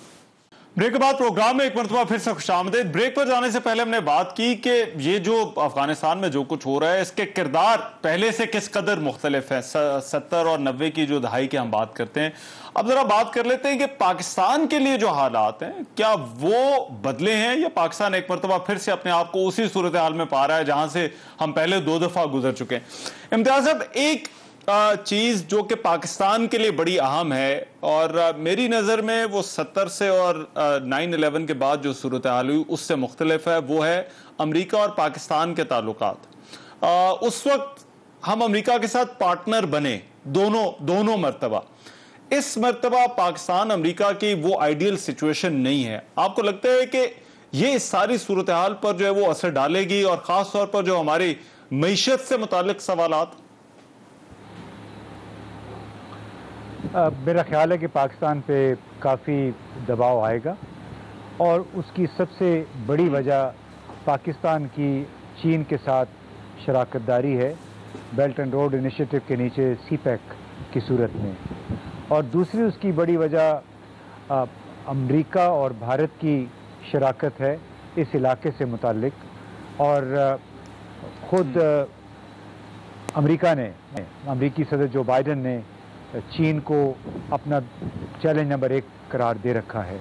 ब्रेक के बाद प्रोग्राम में एक मरतबा फिर से खुशामदीद। ब्रेक पर जाने से पहले हमने बात की कि ये जो अफगानिस्तान में जो कुछ हो रहा है, इसके किरदार पहले से किस कदर मुख्तलिफ है। 70 और 90 की जो दहाई की हम बात करते हैं, अब जरा बात कर लेते हैं कि पाकिस्तान के लिए जो हालात हैं क्या वो बदले हैं, या पाकिस्तान एक मरतबा फिर से अपने आप को उसी सूरत हाल में पा रहा है जहां से हम पहले 2 दफा गुजर चुके हैं। इम्तियाज साहब, एक चीज जो कि पाकिस्तान के लिए बड़ी अहम है, और मेरी नज़र में वो 70 से और 9/11 के बाद जो सूरत हाल हुई उससे मुख्तलिफ है, वो है अमेरिका और पाकिस्तान के ताल्लुकात। उस वक्त हम अमेरिका के साथ पार्टनर बने दोनों मरतबा। इस मरतबा पाकिस्तान अमेरिका की वो आइडियल सिचुएशन नहीं है। आपको लगता है कि ये इस सारी सूरत हाल पर जो है वो असर डालेगी, और ख़ास तौर पर जो हमारी मईशत से मुतालिक सवालात? मेरा ख्याल है कि पाकिस्तान पे काफ़ी दबाव आएगा, और उसकी सबसे बड़ी वजह पाकिस्तान की चीन के साथ शराकतदारी है, बेल्ट एंड रोड इनिशिएटिव के नीचे सीपैक की सूरत में। और दूसरी उसकी बड़ी वजह अमेरिका और भारत की शराकत है इस इलाके से मुताल्लिक। और ख़ुद अमेरिकी सदर जो बाइडन ने चीन को अपना चैलेंज नंबर 1 करार दे रखा है,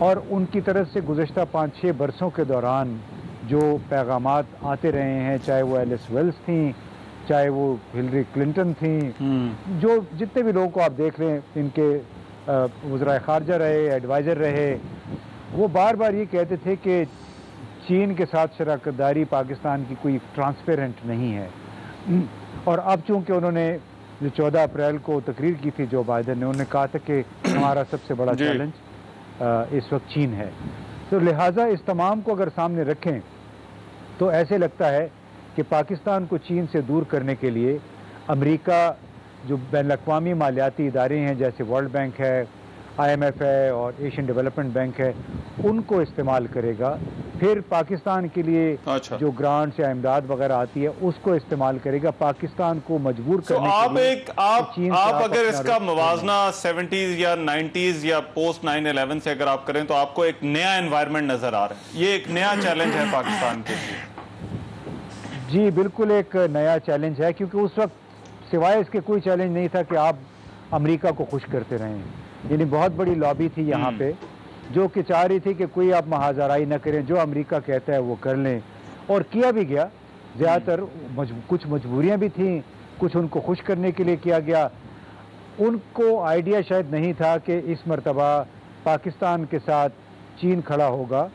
और उनकी तरफ से गुज़श्ता 5-6 बरसों के दौरान जो पैगामात आते रहे हैं, चाहे वो एलिस वेल्स थी, चाहे वो हिलरी क्लिंटन थी, जो जितने भी लोगों को आप देख रहे हैं, इनके वज़राए ख़ारजा रहे, एडवाइज़र रहे, वो बार बार ये कहते थे कि चीन के साथ शराकतदारी पाकिस्तान की कोई ट्रांसपेरेंट नहीं है। और अब चूँकि उन्होंने जो 14 अप्रैल को तकरीर की थी जो बाइडन ने, उन्होंने कहा था कि हमारा सबसे बड़ा चैलेंज इस वक्त चीन है। तो लिहाजा इस तमाम को अगर सामने रखें तो ऐसे लगता है कि पाकिस्तान को चीन से दूर करने के लिए अमेरिका जो बैनुल-अक़वामी मालियाती इदारे हैं जैसे वर्ल्ड बैंक है, IMF है और एशियन डेवलपमेंट बैंक है, उनको इस्तेमाल करेगा। फिर पाकिस्तान के लिए जो ग्रांट्स या इमदाद वगैरह आती है उसको इस्तेमाल करेगा, पाकिस्तान को मजबूर करने के लिए। आप अगर इसका मुवाजना 70s या 90s या पोस्ट 9/11 से अगर आप करें तो आपको एक नया एनवायरनमेंट नजर आ रहा है, ये एक नया चैलेंज है पाकिस्तान के लिए। जी बिल्कुल एक नया चैलेंज है, क्योंकि उस वक्त सिवाय इसके कोई चैलेंज नहीं था कि आप अमेरिका को खुश करते रहें। यानी बहुत बड़ी लॉबी थी यहाँ पे जो कि चाह रही थी कि कोई आप महाजराई न करें, जो अमेरिका कहता है वो कर लें, और किया भी गया। ज़्यादातर कुछ मजबूरियाँ भी थीं, कुछ उनको खुश करने के लिए किया गया। उनको आइडिया शायद नहीं था कि इस मर्तबा पाकिस्तान के साथ चीन खड़ा होगा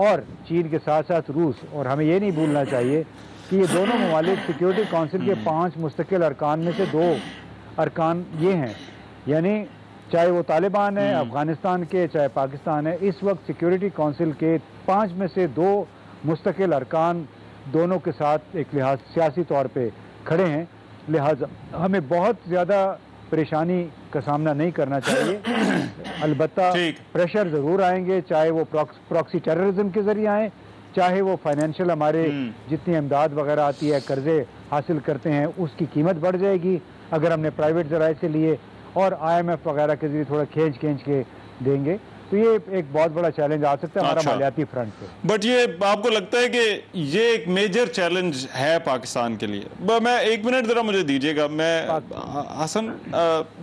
और चीन के साथ साथ रूस। और हमें ये नहीं भूलना चाहिए कि ये दोनों ममालिक सिक्योरिटी काउंसिल के 5 मुस्तकिल अरकान में से 2 अरकान ये हैं, यानी चाहे वो तालिबान है अफगानिस्तान के, चाहे पाकिस्तान है, इस वक्त सिक्योरिटी काउंसिल के 5 में से 2 मुस्तकिल अरकान दोनों के साथ एक लिहाज सियासी तौर पे खड़े हैं। लिहाजा हमें बहुत ज़्यादा परेशानी का सामना नहीं करना चाहिए। अलबत्ता प्रेशर ज़रूर आएंगे, चाहे वो प्रॉक्सी टेररिज्म के ज़रिए आए, चाहे वो फाइनेंशियल हमारे जितनी इमदाद वगैरह आती है, कर्जे हासिल करते हैं, उसकी कीमत बढ़ जाएगी अगर हमने प्राइवेट ज़राए से लिए और IMF वगैरह के जरिए थोड़ा खींच के देंगे, तो ये एक बहुत बड़ा चैलेंज आ सकता है हमारा मालियाती फ्रंट पे। बट ये आपको लगता है कि ये एक मेजर चैलेंज है पाकिस्तान के लिए? मैं 1 मिनट जरा मुझे दीजिएगा। मैं हसन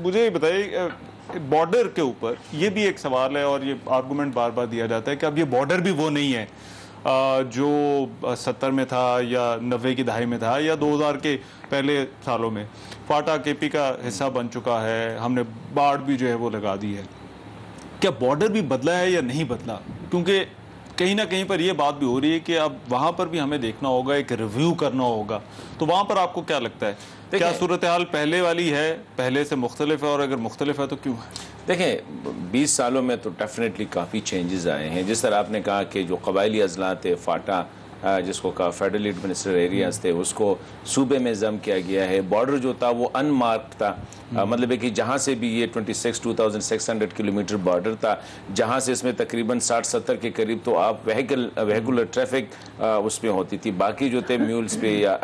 मुझे ये बताइए, बॉर्डर के ऊपर ये भी एक सवाल है और ये आर्गूमेंट बार बार दिया जाता है कि अब ये बॉर्डर भी वो नहीं है जो 70 में था या 90 की दहाई में था या 2000 के पहले सालों में। फाटा KP का हिस्सा बन चुका है, हमने बाढ़ भी जो है वो लगा दी है। क्या बॉर्डर भी बदला है या नहीं बदला? क्योंकि कहीं ना कहीं पर यह बात भी हो रही है कि अब वहां पर भी हमें देखना होगा, एक रिव्यू करना होगा। तो वहां पर आपको क्या लगता है, क्या सूरत हाल पहले वाली है, पहले से मुख्तलिफ है, और अगर मुख्तलिफ है तो क्यों है? देखें 20 सालों में तो डेफिनेटली काफ़ी चेंजेस आए हैं। जिस तरह आपने कहा कि जो कबायली अजला थे, फाटा जिसको कहा फेडरल एडमिनिस्ट्रेटेड एरियाज थे, उसको सूबे में जम किया गया है। बॉर्डर जो था वो अनमार्क्ड था, मतलब है कि जहाँ से भी ये 26,600 किलोमीटर बॉर्डर था, जहाँ से इसमें तकरीबन 60-70 के करीब तो आप व्हीकुलर ट्रैफिक उसमें होती थी, बाकी जो थे म्यूल्स पे या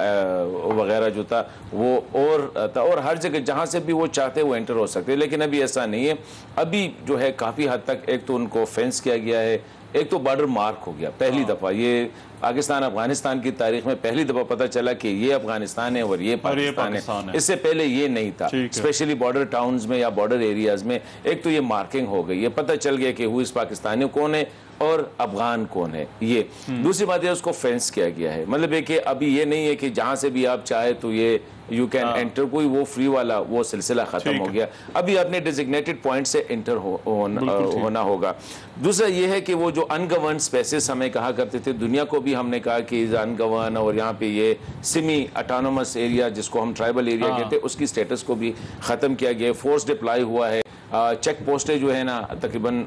वगैरह जो था वो और था, और हर जगह जहाँ से भी वो चाहते वो एंटर हो सकते। लेकिन अभी ऐसा नहीं है। अभी जो है काफ़ी हद तक एक तो उनको फेंस किया गया है, एक तो बॉर्डर मार्क हो गया। पहली दफ़ा ये पाकिस्तान अफगानिस्तान की तारीख में पहली दफ़ा पता चला कि ये अफगानिस्तान है और ये पाकिस्तान है। इससे पहले ये नहीं था, स्पेशली बॉर्डर टाउन्स में या बॉर्डर एरियाज में। एक तो ये मार्किंग हो गई, ये पता चल गया कि हुई पाकिस्तानी कौन है और अफगान कौन है। ये दूसरी बात है उसको फेंस किया गया है, मतलब है कि अभी ये नहीं है कि जहां से भी आप चाहे तो ये यू कैन एंटर, कोई वो फ्री वाला वो सिलसिला खत्म हो गया। अभी अपने डिजिग्नेटेड पॉइंट से एंटर होना होगा। दूसरा ये है कि वो जो अनगवर्न स्पेसेस हमें कहा करते थे, दुनिया को भी हमने कहा कि अनगवर्न, और यहाँ पे ये सेमी ऑटोनोमस एरिया जिसको हम ट्राइबल एरिया कहते हैं, उसकी स्टेटस को भी खत्म किया गया। फोर्स डिप्लॉय हुआ है, चेक पोस्टें जो है ना तकरीबन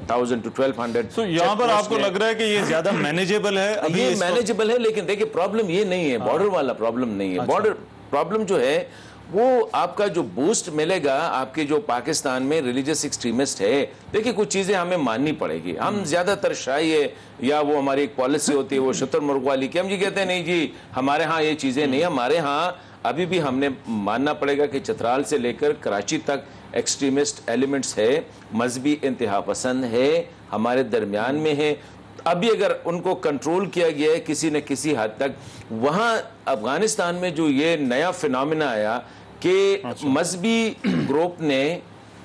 1000 to 1200। तो यहाँ पर आपको लग रहा है कि ये ज्यादा मैनेजेबल है? अभी ये मैनेजेबल है, लेकिन देखिए प्रॉब्लम ये नहीं है, बॉर्डर वाला प्रॉब्लम नहीं है। बॉर्डर प्रॉब्लम जो है वो आपका जो बूस्ट मिलेगा आपके जो पाकिस्तान में रिलीजियस एक्सट्रीमिस्ट है। देखिए कुछ चीज़ें हमें माननी पड़ेगी। हम ज़्यादातर शाही है या वो हमारी एक पॉलिसी होती है वो शुतुरमुर्ग वाली कि हम जी कहते हैं नहीं जी हमारे यहाँ ये चीज़ें नहीं। हमारे यहाँ अभी भी हमने मानना पड़ेगा कि चतराल से लेकर कराची तक एक्सट्रीमिस्ट एलिमेंट्स है, मजहबी इंतहा पसंद है, हमारे दरमियान में है। अभी अगर उनको कंट्रोल किया गया है किसी न किसी हद तक, वहाँ अफगानिस्तान में जो ये नया फिनोमेना आया कि मजहबी ग्रुप ने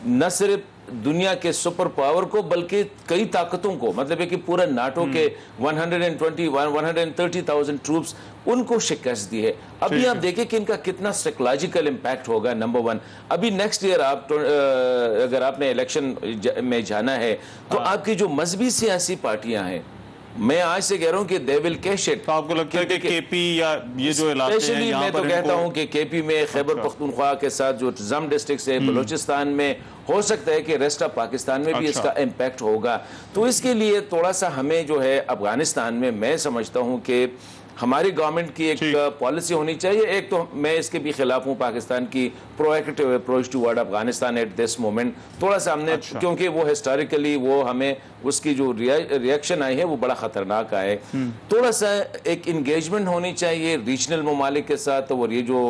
न सिर्फ दुनिया के सुपर पावर को बल्कि कई ताकतों को, मतलब है कि पूरा नाटो के 130,000 ट्रूप्स उनको शिकस्त दी है। अभी आप देखें कि इनका कितना साइकोलॉजिकल इम्पैक्ट होगा। नंबर 1, अभी नेक्स्ट ईयर आप अगर आपने इलेक्शन में जाना है तो आपकी जो मजहबी सियासी पार्टियां हैं, मैं आज से कह रहा हूं कि दे विल कैश इट। तो आपको लगता है कि KP या ये जो इलाके हैं यहाँ मैं तो कहता हूं कि KP में खैबर पख्तूनख्वा के साथ जो जम डिस्ट्रिक्ट है, बलूचिस्तान में, हो सकता है कि रेस्ट ऑफ पाकिस्तान में भी इसका इम्पैक्ट होगा। तो इसके लिए थोड़ा सा हमें जो है अफगानिस्तान में मैं समझता हूं कि हमारी गवर्नमेंट की एक पॉलिसी होनी चाहिए। एक तो मैं इसके भी खिलाफ हूँ पाकिस्तान की proactive approach toward Afghanistan at this moment. थोड़ा सा हमने क्योंकि वो हिस्टोरिकली वो हमें उसकी जो रिएक्शन आई है वो बड़ा खतरनाक आए। थोड़ा सा एक इंगेजमेंट होनी चाहिए रीजनल ममालिक के साथ, और ये जो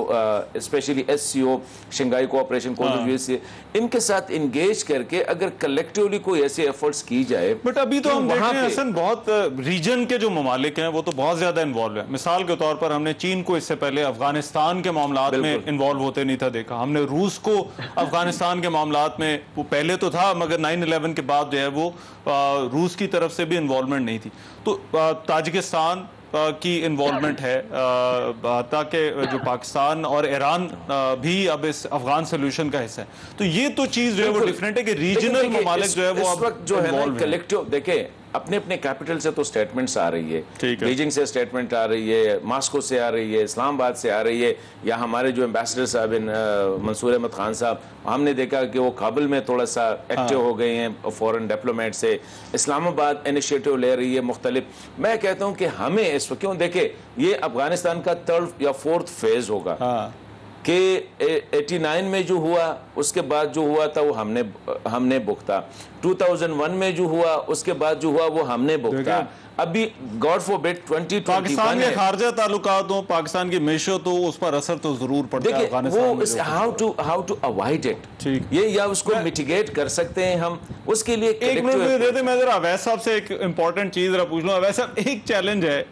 स्पेशली SCO शंघाई कोऑपरेशन से इनके साथ इंगेज करके अगर कलेक्टिवली कोई ऐसे एफर्ट्स की जाए। बट अभी तो हम देख रहे हैं हसन, बहुत रीजन के जो ममालिक हैं वो तो बहुत ज्यादा इन्वॉल्व है। मिसाल के तौर पर हमने चीन को इससे पहले अफगानिस्तान के मामलात में इन्वॉल्व होते नहीं था देखा, हमने रूस को अफगानिस्तान के मामलात में, वो पहले तो था मगर 9/11 के बाद जो है वो रूस की तरफ से भी इन्वॉल्वमेंट नहीं थी। तो ताजिकिस्तान की इन्वॉल्वमेंट है, ताकि जो पाकिस्तान और ईरान भी अब इस अफगान सोल्यूशन का हिस्सा है। तो ये तो चीज जो है वो डिफरेंट है कि रीजनल ममालिक जो है वो अब जो है ना कलेक्टिव, देखे अपने अपने कैपिटल से तो स्टेटमेंट्स आ रही है, बीजिंग से स्टेटमेंट आ रही है, मॉस्को से आ रही है, इस्लामाबाद से आ रही है, या हमारे जो एम्बेसडर साहब मंसूर अहमद खान साहब, हमने देखा कि वो काबुल में थोड़ा सा एक्टिव हो गए हैं फॉरेन डिप्लोमेट से, इस्लामाबाद इनिशिएटिव ले रही है मुख्तलिफ। मैं कहता हूँ कि हमें इस वक्त क्यों, देखे ये अफगानिस्तान का 3rd या 4th फेज होगा कि 89 में जो हुआ उसके बाद जो हुआ था वो हमने भुगता, 2001 में जो हुआ उसके बाद जो हुआ वो हमने भुगता, अभी गॉड फॉरबिड 2021 पाकिस्तान के खारजा ताल्लुकात हो, पाकिस्तान की मैशत हो, उस पर असर तो जरूर पड़ता है अफगानिस्तान में। हाउ टू अवॉइड इट, ये या उसको मिटिगेट कर सकते हैं हम, उसके लिए एक मिनट दे दे। मैं जरा अवैध साहब से एक इंपॉर्टेंट चीज जरा पूछ लूं। अवैध साहब, एक चैलेंज है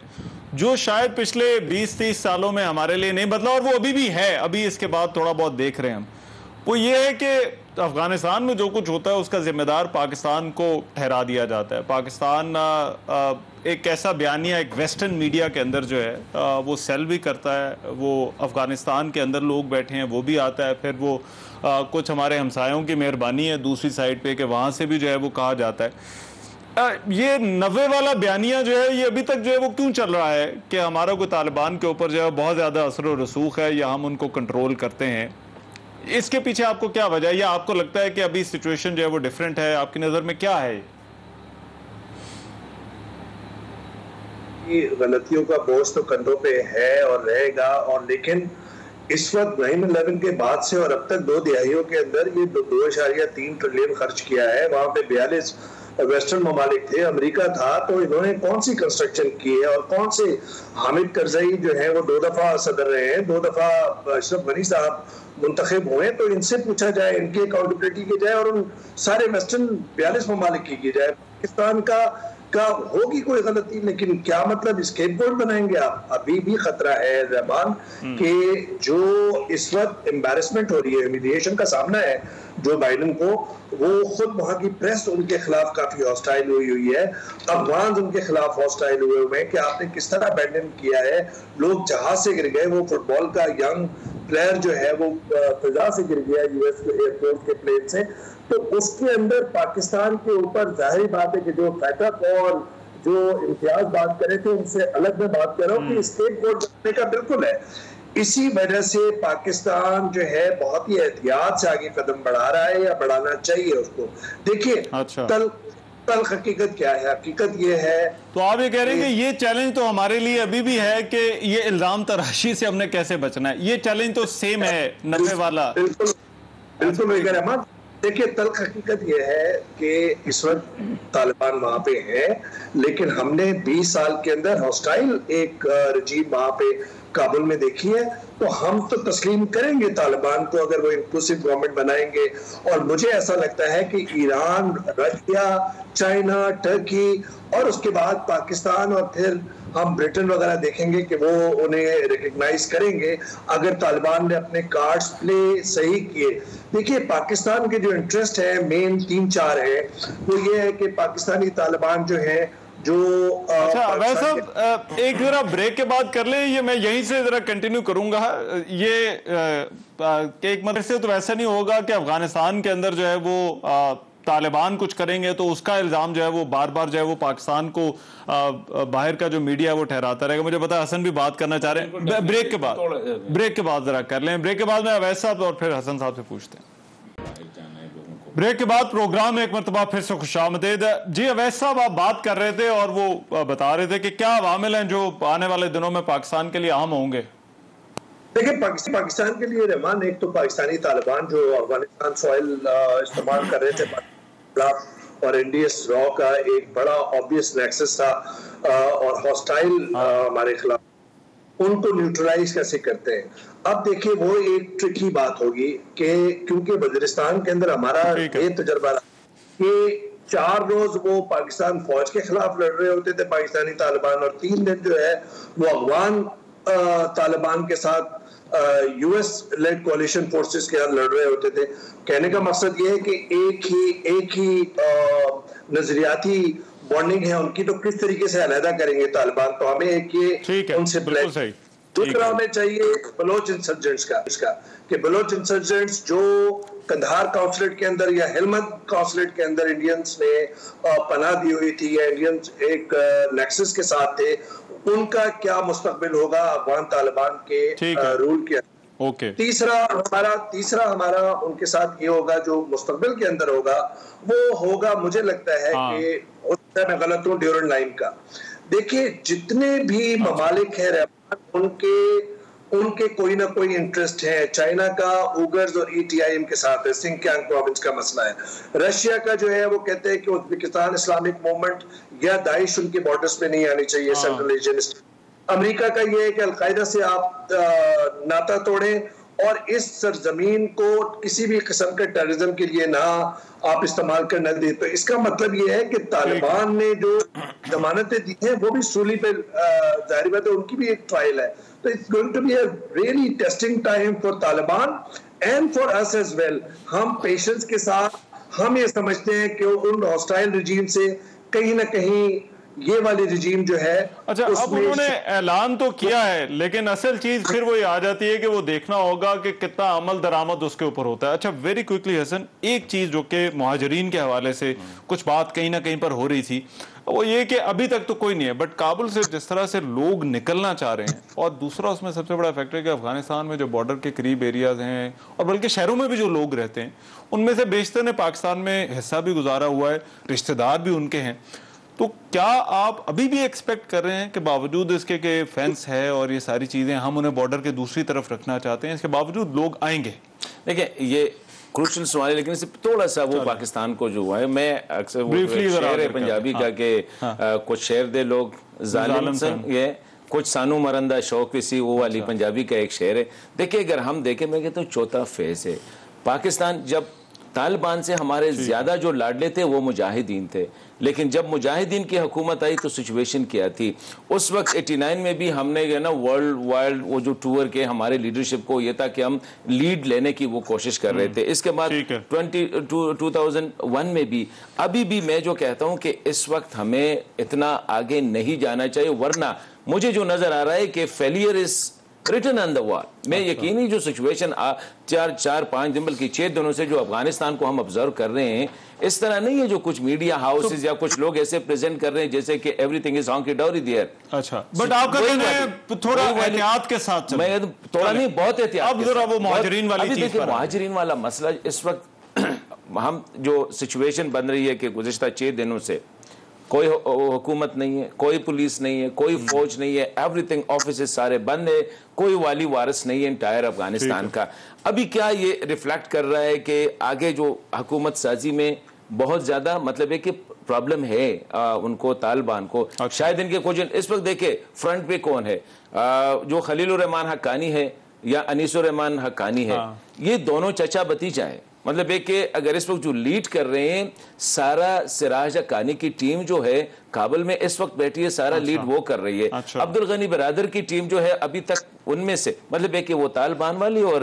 जो शायद पिछले 20-30 सालों में हमारे लिए नहीं बदला और वो अभी भी है, अभी इसके बाद थोड़ा बहुत देख रहे हैं हम, वो ये है कि अफगानिस्तान में जो कुछ होता है उसका जिम्मेदार पाकिस्तान को ठहरा दिया जाता है। पाकिस्तान एक ऐसा बयानिया एक वेस्टर्न मीडिया के अंदर जो है वो सेल भी करता है, वो अफगानिस्तान के अंदर लोग बैठे हैं वो भी आता है, फिर वो कुछ हमारे हमसायों की मेहरबानी है दूसरी साइड पे कि वहाँ से भी जो है वो कहा जाता है। ये 90 वाला बयानिया जो है ये अभी तक जो है वो क्यों चल रहा है कि हमारा कोई तालिबान के ऊपर जो है बहुत ज़्यादा असर और रसूख है या हम उनको कंट्रोल करते हैं? इसके पीछे आपको क्या वजह है, या आपको लगता है कि अभी सिचुएशन जो है वो डिफरेंट है? आपकी नज़र में क्या है? गलतियों का बोझ तो कंधों पे है और रहेगा, और लेकिन इस वक्त 9/11 के बाद से और अब तक 2 दिहाइयों के अंदर ये 2.3 ट्रिलियन खर्च किया है। वहां पे 42 वेस्टर्न ममालिक थे, अमेरिका था, तो इन्होंने कौन सी कंस्ट्रक्शन की है और कौन से हामिद करजई जो है वो 2 दफा सदर रहे हैं, 2 दफा अशरफ गनी साहब मुंतखब हुए, तो इनसे पूछा जाए, इनकी अकाउंटेबिलिटी की जाए और उन सारे वेस्टर्न 42 ममालिक की जाए। पाकिस्तान का होगी कोई गलती, लेकिन क्या मतलब स्केपगोट बनाएंगे आप? अभी भी खतरा है रहमान कि जो इस वक्त एम्बैरेसमेंट हो रही है, ह्यूमिलिएशन का सामना है जो बाइडेन को, वो खुद वहां की प्रेस उनके खिलाफ काफी हॉस्टाइल हुई है, अफगान उनके खिलाफ हॉस्टाइल हुए हैं कि आपने किस तरह अबैंडन किया है, लोग जहाज से गिर गए, वो फुटबॉल का यंग प्लेयर जो है वो फिजा से गिर गया यूएस के एयरपोर्ट के प्लेन से। तो उसके अंदर पाकिस्तान के ऊपर जाहिर बात है कि जो फैटक और जो इम्तियाज बात करे थे उनसे अलग मैं बात कर रहा हूँ कि स्टेट बोर्ड बनने का बिल्कुल है। इसी वजह से पाकिस्तान जो है बहुत ही एहतियात से आगे कदम बढ़ा रहा है या बढ़ाना चाहिए उसको। देखिए तल हकीकत क्या है, हकीकत ये है, तो आप ये कह रहे हैं कि ये चैलेंज तो हमारे लिए अभी भी है कि ये इल्जाम तराशी से हमने कैसे बचना है, ये चैलेंज तो सेम है 90 वाला। बिल्कुल बिल्कुल। देखिए तल्ख हकीकत यह है कि इस वक्त तालिबान वहां पे है, लेकिन हमने 20 साल के अंदर हॉस्टाइल एक रजीम वहां पे काबुल में देखी है, तो हम तो तस्लीम करेंगे तालिबान को अगर वो इंक्लूसिव गवर्नमेंट बनाएंगे। और मुझे ऐसा लगता है कि ईरान, रशिया, चाइना, टर्की और उसके बाद पाकिस्तान और फिर हम ब्रिटेन वगैरह देखेंगे कि वो उन्हें रिकग्नाइज करेंगे अगर तालिबान ने अपने कार्ड्स प्ले सही किए। देखिए पाकिस्तान के जो इंटरेस्ट है मेन 3-4 है, वो ये है कि पाकिस्तानी तालिबान जो है जो अच्छा वैसा एक जरा ब्रेक के बाद कर ले, ये मैं यहीं से जरा कंटिन्यू करूंगा। ये एक मतलब से तो वैसा नहीं होगा कि अफगानिस्तान के अंदर जो है वो तालिबान कुछ करेंगे तो उसका इल्जाम जो है वो बार बार जो है वो पाकिस्तान को बाहर का जो मीडिया वो ठहराता रहेगा। मुझे पता है हसन भी बात करना चाह रहे हैं, ब्रेक के बाद जरा कर लें। ब्रेक के बाद में अवैध साहब और फिर हसन साहब से पूछते हैं। ब्रेक के बाद प्रोग्राम में एक मरतबा फिर से खुशामदीद जी। अवैस साहब, आप बात कर रहे थे और वो बता रहे थे कि क्या अवामिल हैं जो आने वाले दिनों में पाकिस्तान के लिए अहम होंगे। देखिए, पाकिस्तान के लिए रहमान, एक तो पाकिस्तानी तालिबान जो अफगानिस्तान सॉइल इस्तेमाल कर रहे थे और इंडियस रॉ का एक बड़ा ऑब्वियस नेक्सस था और हॉस्टाइल हमारे खिलाफ, उनको न्यूट्रलाइज कैसे करते हैं। अब देखिए, वो एक ट्रिकी बात होगी कि क्योंकि वज़ीरिस्तान के अंदर हमारा ये तजर्बा रहा कि 4 रोज वो पाकिस्तान फौज के खिलाफ लड़ रहे होते थे पाकिस्तानी तालिबान, और 3 दिन जो है वो अफगान तालिबान के साथ यूएस लेड कोalition फोर्सेस के साथ लड़ रहे होते थे। कहने का मकसद ये है कि एक ही नजरियाती बॉन्डिंग है उनकी, तो किस तरीके से अलहदा करेंगे तालिबान, तो हमें एक ये उनसे दूसरा हमें चाहिए बलोच इंसर्जेंट्स का कि बलोच इंसर्जेंट्स जो कंधार काउंसलेट के अंदर या हेलमंद काउंसलेट के अंदर इंडियंस ने पनाह दी हुई थी या इंडियंस एक नेक्सस के साथ थे, उनका क्या मुस्तकबिल होगा अफगान तालिबान के रूल के। तीसरा हमारा उनके साथ ये होगा जो मुस्तकबिल के अंदर होगा, वो होगा मुझे लगता है कि मैं गलत हूँ ड्यूरेंट लाइन का। देखिए, जितने भी ममालिक हैं उनके कोई ना कोई इंटरेस्ट है। चाइना का उगर्स और ETIM के साथ है, सिंकियांग प्रोविंस का मसला है। रशिया का जो है वो कहते हैं कि उज्बेकिस्तान इस्लामिक मूवमेंट या दाइश उनके बॉर्डर्स पे नहीं आनी चाहिए, सेंट्रल एशियन। अमेरिका का ये है कि अलकायदा से आप नाता तोड़ें और इस सरजमीन को किसी भी किस्म के टेररिज्म के लिए ना आप इस्तेमाल करना दें। तो इसका मतलब ये है कि तालिबान ने जो जमानतें दी हैं वो भी सूली पे जाहिर बात है उनकी भी एक ट्रायल है। तो it's going to be a really testing time for Taliban and for us as well. हम पेशेंस के साथ हम ये समझते हैं कि उन हॉस्टाइल रिजीम से कहीं ना कहीं ये वाली रिजीम जो है, अच्छा अब उन्होंने ऐलान तो किया है, लेकिन असल चीज फिर वो आ जाती है कि वो देखना होगा कि कितना अमल दरामद उसके ऊपर होता है। अच्छा, वेरी क्विकली हसन, एक चीज जो कि मुहाजिरीन के हवाले से कुछ बात कहीं ना कहीं पर हो रही थी, वो ये कि अभी तक तो कोई नहीं है, बट काबुल से जिस तरह से लोग निकलना चाह रहे हैं, और दूसरा उसमें सबसे बड़ा फैक्टर है कि अफगानिस्तान में जो बॉर्डर के करीब एरियाज हैं और बल्कि शहरों में भी जो लोग रहते हैं, उनमें से बेशतर ने पाकिस्तान में हिस्सा भी गुजारा हुआ है, रिश्तेदार भी उनके हैं। तो क्या आप अभी भी एक्सपेक्ट कर रहे हैं कि बावजूद इसके कि फेंस है और ये सारी चीज़ें, हम उन्हें बॉर्डर के दूसरी तरफ रखना चाहते हैं, इसके बावजूद लोग आएंगे? देखिए, ये क्रूशल सवाल है, लेकिन इससे थोड़ा सा वो पाकिस्तान को जो है, मैं अक्सर वो शेर है पंजाबी का कि कुछ शेर दे लोग जालिम संग, ये कुछ सानू मरंदा शौक सी, वो वाली पंजाबी का एक शेर है। देखिए, अगर हम देखें, मैं कहता हूँ चौथा फेज है पाकिस्तान। जब तालिबान से हमारे ज्यादा जो लाडले थे वो मुजाहिदीन थे, लेकिन जब मुजाहिदीन की हुकूमत आई तो सिचुएशन क्या थी उस वक्त 89 में भी हमने ना वर्ल्ड वाइड वो जो टूर के हमारे लीडरशिप को ये था कि हम लीड लेने की वो कोशिश कर रहे थे। इसके बाद 2001 में भी, अभी भी मैं जो कहता हूं कि इस वक्त हमें इतना आगे नहीं जाना चाहिए, वरना मुझे जो नजर आ रहा है कि failure is written on the wall. मैं यकीनी जो सिचुएशन 4-5 दिन बल्कि 6 दिनों से जो अफगानिस्तान को हम ऑब्जर्व कर रहे हैं, इस तरह नहीं है जो कुछ मीडिया हाउसेज या कुछ लोग ऐसे प्रेजेंट कर रहे हैं जैसे कि एवरीथिंग इज हॉन्की डोरी देयर। अच्छा, बट आपका कहना है थोड़ा एहतियात के साथ, मैं थोड़ा नहीं, बहुत एहतियात। अब जरा वो मुहाजिरीन वाली चीज पर, मुहाजिरीन वाला मसला इस वक्त हम जो सिचुएशन बन रही है कि गुज़िश्ता 6 दिनों से कोई हुकूमत नहीं है, कोई पुलिस नहीं है, कोई फौज नहीं है, एवरीथिंग ऑफिस सारे बंद है, कोई वाली वारिस नहीं है इंटायर अफगानिस्तान का। अभी क्या ये रिफ्लेक्ट कर रहा है कि आगे जो हुकूमत साजी में बहुत ज्यादा मतलब है कि प्रॉब्लम है उनको, तालिबान को। शायद इनके कुछ इस वक्त देखे फ्रंट पे कौन है, जो खलीलुर रहमान हक्कानी है या अनीसुर रहमान हक्कानी है, ये दोनों चचा भतीजा है। मतलब एक कि अगर इस वक्त जो लीड कर रहे हैं, सारा सिराज हक्कानी की टीम जो है काबुल में इस वक्त बैठी है, सारा लीड वो कर रही है। अब्दुल गनी बरादर की टीम जो है अभी तक उनमें से मतलब है कि वो तालिबान वाली और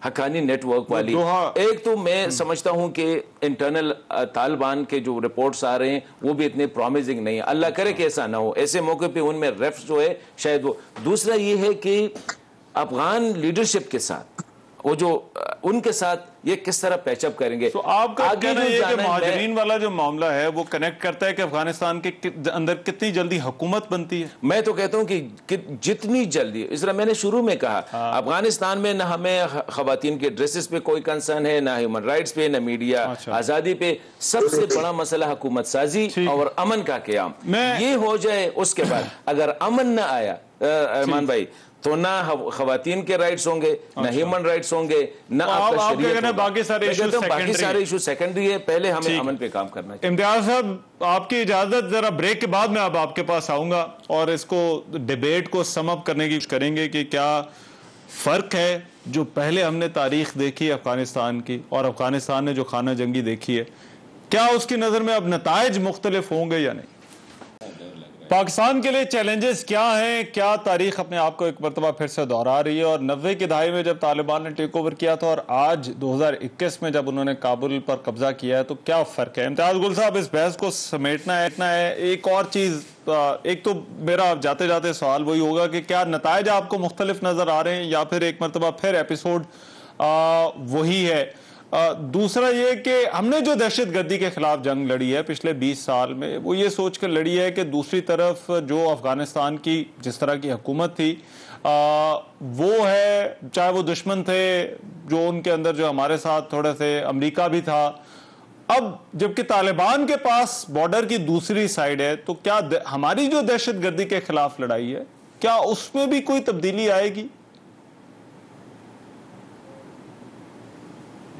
हक्कानी नेटवर्क वाली, एक तो मैं समझता हूं कि इंटरनल तालिबान के जो रिपोर्ट्स आ रहे हैं वो भी इतने प्रॉमिसिंग नहीं है। अल्लाह करे कि ऐसा ना हो, ऐसे मौके पे उनमें रेफ्स जो है शायद वो। दूसरा ये है कि अफगान लीडरशिप के साथ वो जो उनके साथ ये किस तरह पैचअप करेंगे। तो आपका कहना है कि महाजरीन वाला जो मामला है वो कनेक्ट करता है कि अफगानिस्तान के अंदर कितनी जल्दी हुकूमत बनती है? मैं तो कहता हूं कि जितनी जल्दी, इस तरह मैंने शुरू में कहा, अफगानिस्तान में न हमें खवातीन के ड्रेसेस पे कोई कंसर्न है, ना ह्यूमन राइट्स पे, ना मीडिया आजादी पे। सबसे बड़ा मसला हुकूमत साजी और अमन का क़याम, ये हो जाए। उसके बाद अगर अमन न आया रहमान भाई, तो ना खवातीन के राइट्स होंगे, ना ह्यूमन राइट्स होंगे, ना आपका शरीयत होगा। बाकी सारे इशू सेकेंडरी है, पहले हमें अमन पे काम करना चाहिए। इम्तियाज साहब, आपकी इजाजत, जरा ब्रेक के बाद मैं अब आपके पास आऊंगा और इसको डिबेट को सम अप करने की कोशिश करेंगे कि क्या फर्क है जो पहले हमने तारीख देखी है अफगानिस्तान की और अफगानिस्तान ने जो खाना जंगी देखी है, क्या उसकी नजर में अब नताइज मुख्तलिफ होंगे या नहीं? पाकिस्तान के लिए चैलेंजेस क्या हैं? क्या तारीख अपने आप को एक मरतबा फिर से दोहरा रही है? और 90 की दहाई में जब तालिबान ने टेक ओवर किया था और आज 2021 में जब उन्होंने काबुल पर कब्जा किया है, तो क्या फ़र्क है? इम्तियाज गुल साहब, इस बहस को समेटना है। एक और चीज़, एक तो मेरा जाते जाते सवाल वही होगा कि क्या नताइज आपको मुख्तलिफ नज़र आ रहे हैं या फिर एक मरतबा फिर एपिसोड वही है? दूसरा ये कि हमने जो दहशतगर्दी के खिलाफ जंग लड़ी है पिछले 20 साल में, वो ये सोच कर लड़ी है कि दूसरी तरफ जो अफगानिस्तान की जिस तरह की हुकूमत थी वो है, चाहे वो दुश्मन थे जो उनके अंदर जो हमारे साथ थोड़े से अमेरिका भी था। अब जबकि तालिबान के पास बॉर्डर की दूसरी साइड है, तो क्या हमारी जो दहशतगर्दी के खिलाफ लड़ाई है, क्या उसमें भी कोई तब्दीली आएगी?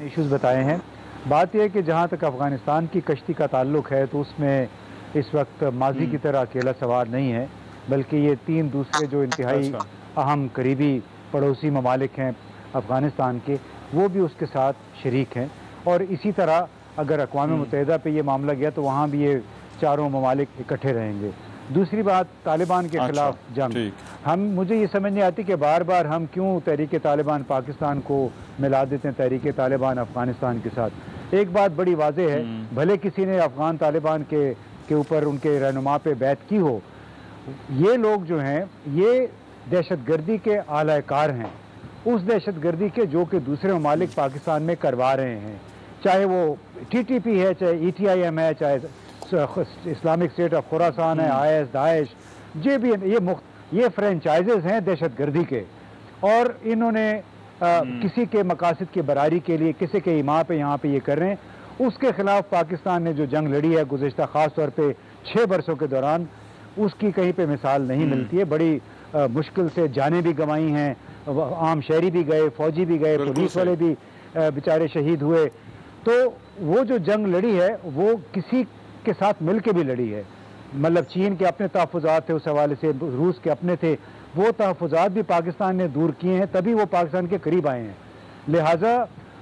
इश्यूज बताए हैं। बात यह है कि जहाँ तक अफ़गानिस्तान की कश्ती का ताल्लुक है, तो उसमें इस वक्त माजी की तरह अकेला सवार नहीं है, बल्कि ये 3 दूसरे जो इंतहाई अहम करीबी पड़ोसी ममालिक हैं अफ़गानिस्तान के, वो भी उसके साथ शरीक हैं। और इसी तरह अगर अक़वाम मुत्तहिदा पे ये मामला गया तो वहाँ भी ये चारों ममालिक इकट्ठे रहेंगे। दूसरी बात, तालिबान के खिलाफ जंग, मुझे ये समझ नहीं आती कि बार बार हम क्यों तहरीक तालिबान पाकिस्तान को मिला देते हैं तहरीक तालिबान अफगानिस्तान के साथ। एक बात बड़ी वाज़ेह है, भले किसी ने अफगान तालिबान के ऊपर उनके रहनुमा पे बैत की हो, ये लोग जो हैं ये दहशतगर्दी के आलाकार हैं, उस दहशतगर्दी के जो कि दूसरे ममालिक पाकिस्तान में करवा रहे हैं, चाहे वो TTP है, चाहे ETIM है, चाहे इस्लामिक स्टेट ऑफ खुरासान है, IS, दाइश, ये फ्रेंचाइजेज हैं दहशतगर्दी के। और इन्होंने किसी के मकासद की बरारी के लिए किसी के इमा पे यहाँ पे ये कर रहे हैं। उसके खिलाफ पाकिस्तान ने जो जंग लड़ी है गुज़िश्ता ख़ास तौर पे 6 बरसों के दौरान, उसकी कहीं पे मिसाल नहीं मिलती है। बड़ी मुश्किल से जानें भी गंवाई हैं, आम शहरी भी गए, फौजी भी गए, पुलिस वाले भी बेचारे शहीद हुए। तो वो जो जंग लड़ी है वो किसी के साथ मिल के भी लड़ी है। मतलब चीन के अपने तहफ़्फ़ुज़ात थे, उस हवाले से रूस के अपने थे, वो तहफ़्फ़ुज़ात भी पाकिस्तान ने दूर किए हैं, तभी वो पाकिस्तान के करीब आए हैं। लिहाजा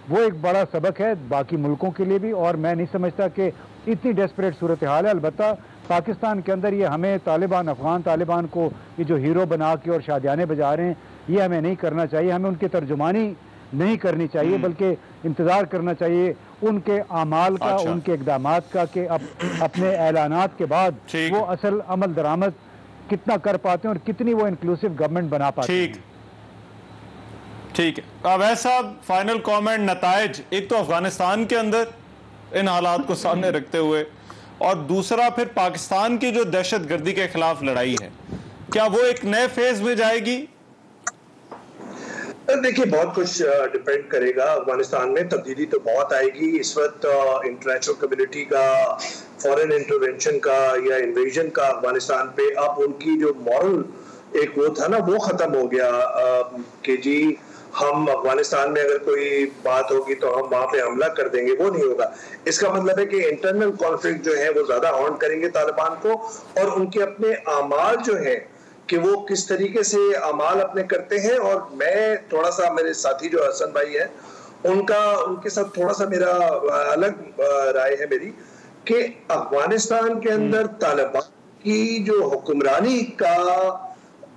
वो एक बड़ा सबक है बाकी मुल्कों के लिए भी। और मैं नहीं समझता कि इतनी डेस्परेट सूरत हाल है। अलबत्ता पाकिस्तान के अंदर ये हमें तालिबान, अफ़गान तालिबान को ये जो हीरो बना के और शादियाने बजा रहे हैं, ये हमें नहीं करना चाहिए। हमें उनकी तर्जुमानी नहीं करनी चाहिए, बल्कि इंतज़ार करना चाहिए उनके आमाल का, उनके इक़दामात का, कि अपने ऐलानात के बाद वो असल अमल दरामद कितना कर पाते हैं और कितनी वो इंक्लूसिव गवर्नमेंट बना पाते हैं। ठीक है। अवैध साहब, फाइनल कमेंट, नताइज, एक तो अफगानिस्तान के अंदर इन हालात को सामने रखते हुए, और दूसरा फिर पाकिस्तान की जो दहशतगर्दी के खिलाफ लड़ाई है, क्या वो एक नए फेज में जाएगी? देखिए, बहुत कुछ डिपेंड करेगा। अफगानिस्तान में तब्दीली तो बहुत आएगी। इस वक्त इंटरनेशनल कम्युनिटी का फॉरेन इंटरवेंशन का या इन्वेजन का अफगानिस्तान पे, अब उनकी जो मॉरल एक वो था ना, वो खत्म हो गया कि जी हम अफगानिस्तान में अगर कोई बात होगी तो हम वहां पे हमला कर देंगे, वो नहीं होगा। इसका मतलब है कि इंटरनल कॉन्फ्लिक्ट जो है वो ज्यादा हॉन्ट करेंगे तालिबान को, और उनके अपने आमाल जो है कि वो किस तरीके से अमाल अपने करते हैं। और मैं थोड़ा सा, मेरे साथी जो हसन भाई है उनके साथ थोड़ा सा मेरा अलग राय है मेरी, कि अफगानिस्तान के अंदर तालिबान की जो हुक्मरानी का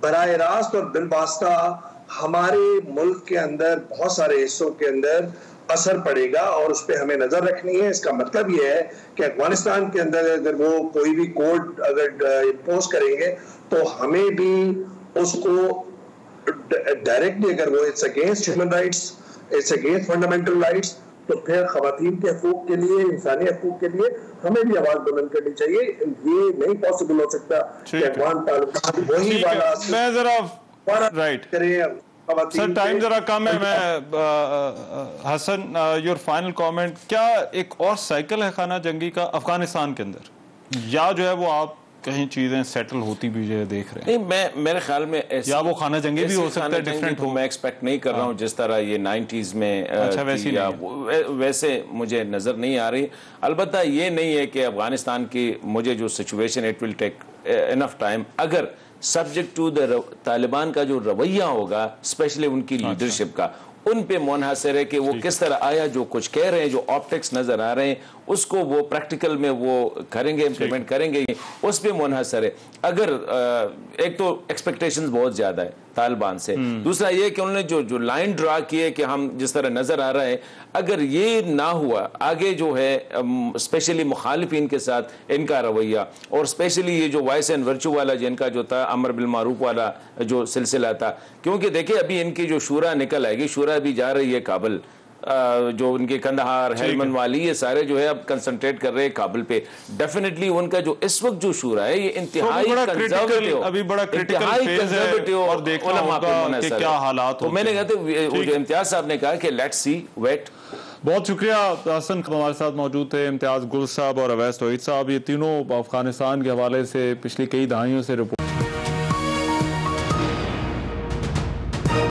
बराह रास्त और बिलवास्ता हमारे मुल्क के अंदर बहुत सारे हिस्सों के अंदर असर पड़ेगा, और उस पर हमें नजर रखनी है। इसका मतलब यह है कि अफगानिस्तान के अंदर अगर वो कोई भी कोड अगर इम्पोज करेंगे तो हमें भी उसको डायरेक्टली, अगर वो it's against human rights, it's against fundamental rights, तो फिर खवातीन के हकूक के लिए, इंसानी हकूक के लिए हमें भी आवाज बुलंद करनी चाहिए। ये नहीं पॉसिबल हो सकता कि अफगान तालिबान वही वाला मैं जरा राइट करें। सर टाइम जरा कम है, मैं हसन योर फाइनल कमेंट, क्या एक और साइकिल है खाना जंगी का अफगानिस्तान के अंदर, या जो है वो आप कहीं चीजें सेटल होती भी जो देख रहे हैं? नहीं, मेरे ख्याल में या वो खाना जंगी भी हो सकता है डिफरेंट हो। मैं एक्सपेक्ट नहीं कर रहा हूँ जिस तरह ये 90s में अच्छा, वैसे मुझे नजर नहीं आ रही। अलबत्ता ये नहीं है कि अफगानिस्तान की मुझे जो situation it will take enough time, अगर सब्जेक्ट टू द तालिबान का जो रवैया होगा, स्पेशली उनकी लीडरशिप का, उन पे मुनहसर है कि वो किस तरह आया, जो कुछ कह रहे हैं, जो ऑप्टिक्स नजर आ रहे हैं, उसको वो प्रैक्टिकल में वो करेंगे, इम्प्लीमेंट करेंगे, उस पे मुनहसर है। अगर एक तो एक्सपेक्टेशंस बहुत ज्यादा है तालिबान से, दूसरा ये कि उन्होंने जो लाइन ड्रा की है कि हम जिस तरह नजर आ रहा है, अगर ये ना हुआ आगे जो है स्पेशली मुखालिफिन के साथ इनका रवैया, और स्पेशली ये जो वाइस एंड वर्चू वाला जिनका जो था अमर बिल मारूफ वाला जो सिलसिला था, क्योंकि देखिए अभी इनकी जो शूरा निकल आएगी, शूरा भी जा रही है काबुल, जो उनके कंदहार हेलमंद वाली, ये सारे जो है अब कंसंट्रेट कर रहे हैं काबुल पे। डेफिनेटली उनका जो इस वक्त जो शूरा है ये इंतहाई कंजर्वेटिव, अभी बड़ा क्रिटिकल फेज है और देखना होगा कि क्या हालात तो मैंने कहा था, जो इम्तियाज साहब ने कहा कि लेट्स सी वेट। बहुत शुक्रिया हसन, हमारे साथ मौजूद थे इम्तियाज गुल साहब और अवैस तौहीद साहब। ये तीनों अफगानिस्तान के हवाले से पिछली कई दहाइयों से रिपोर्ट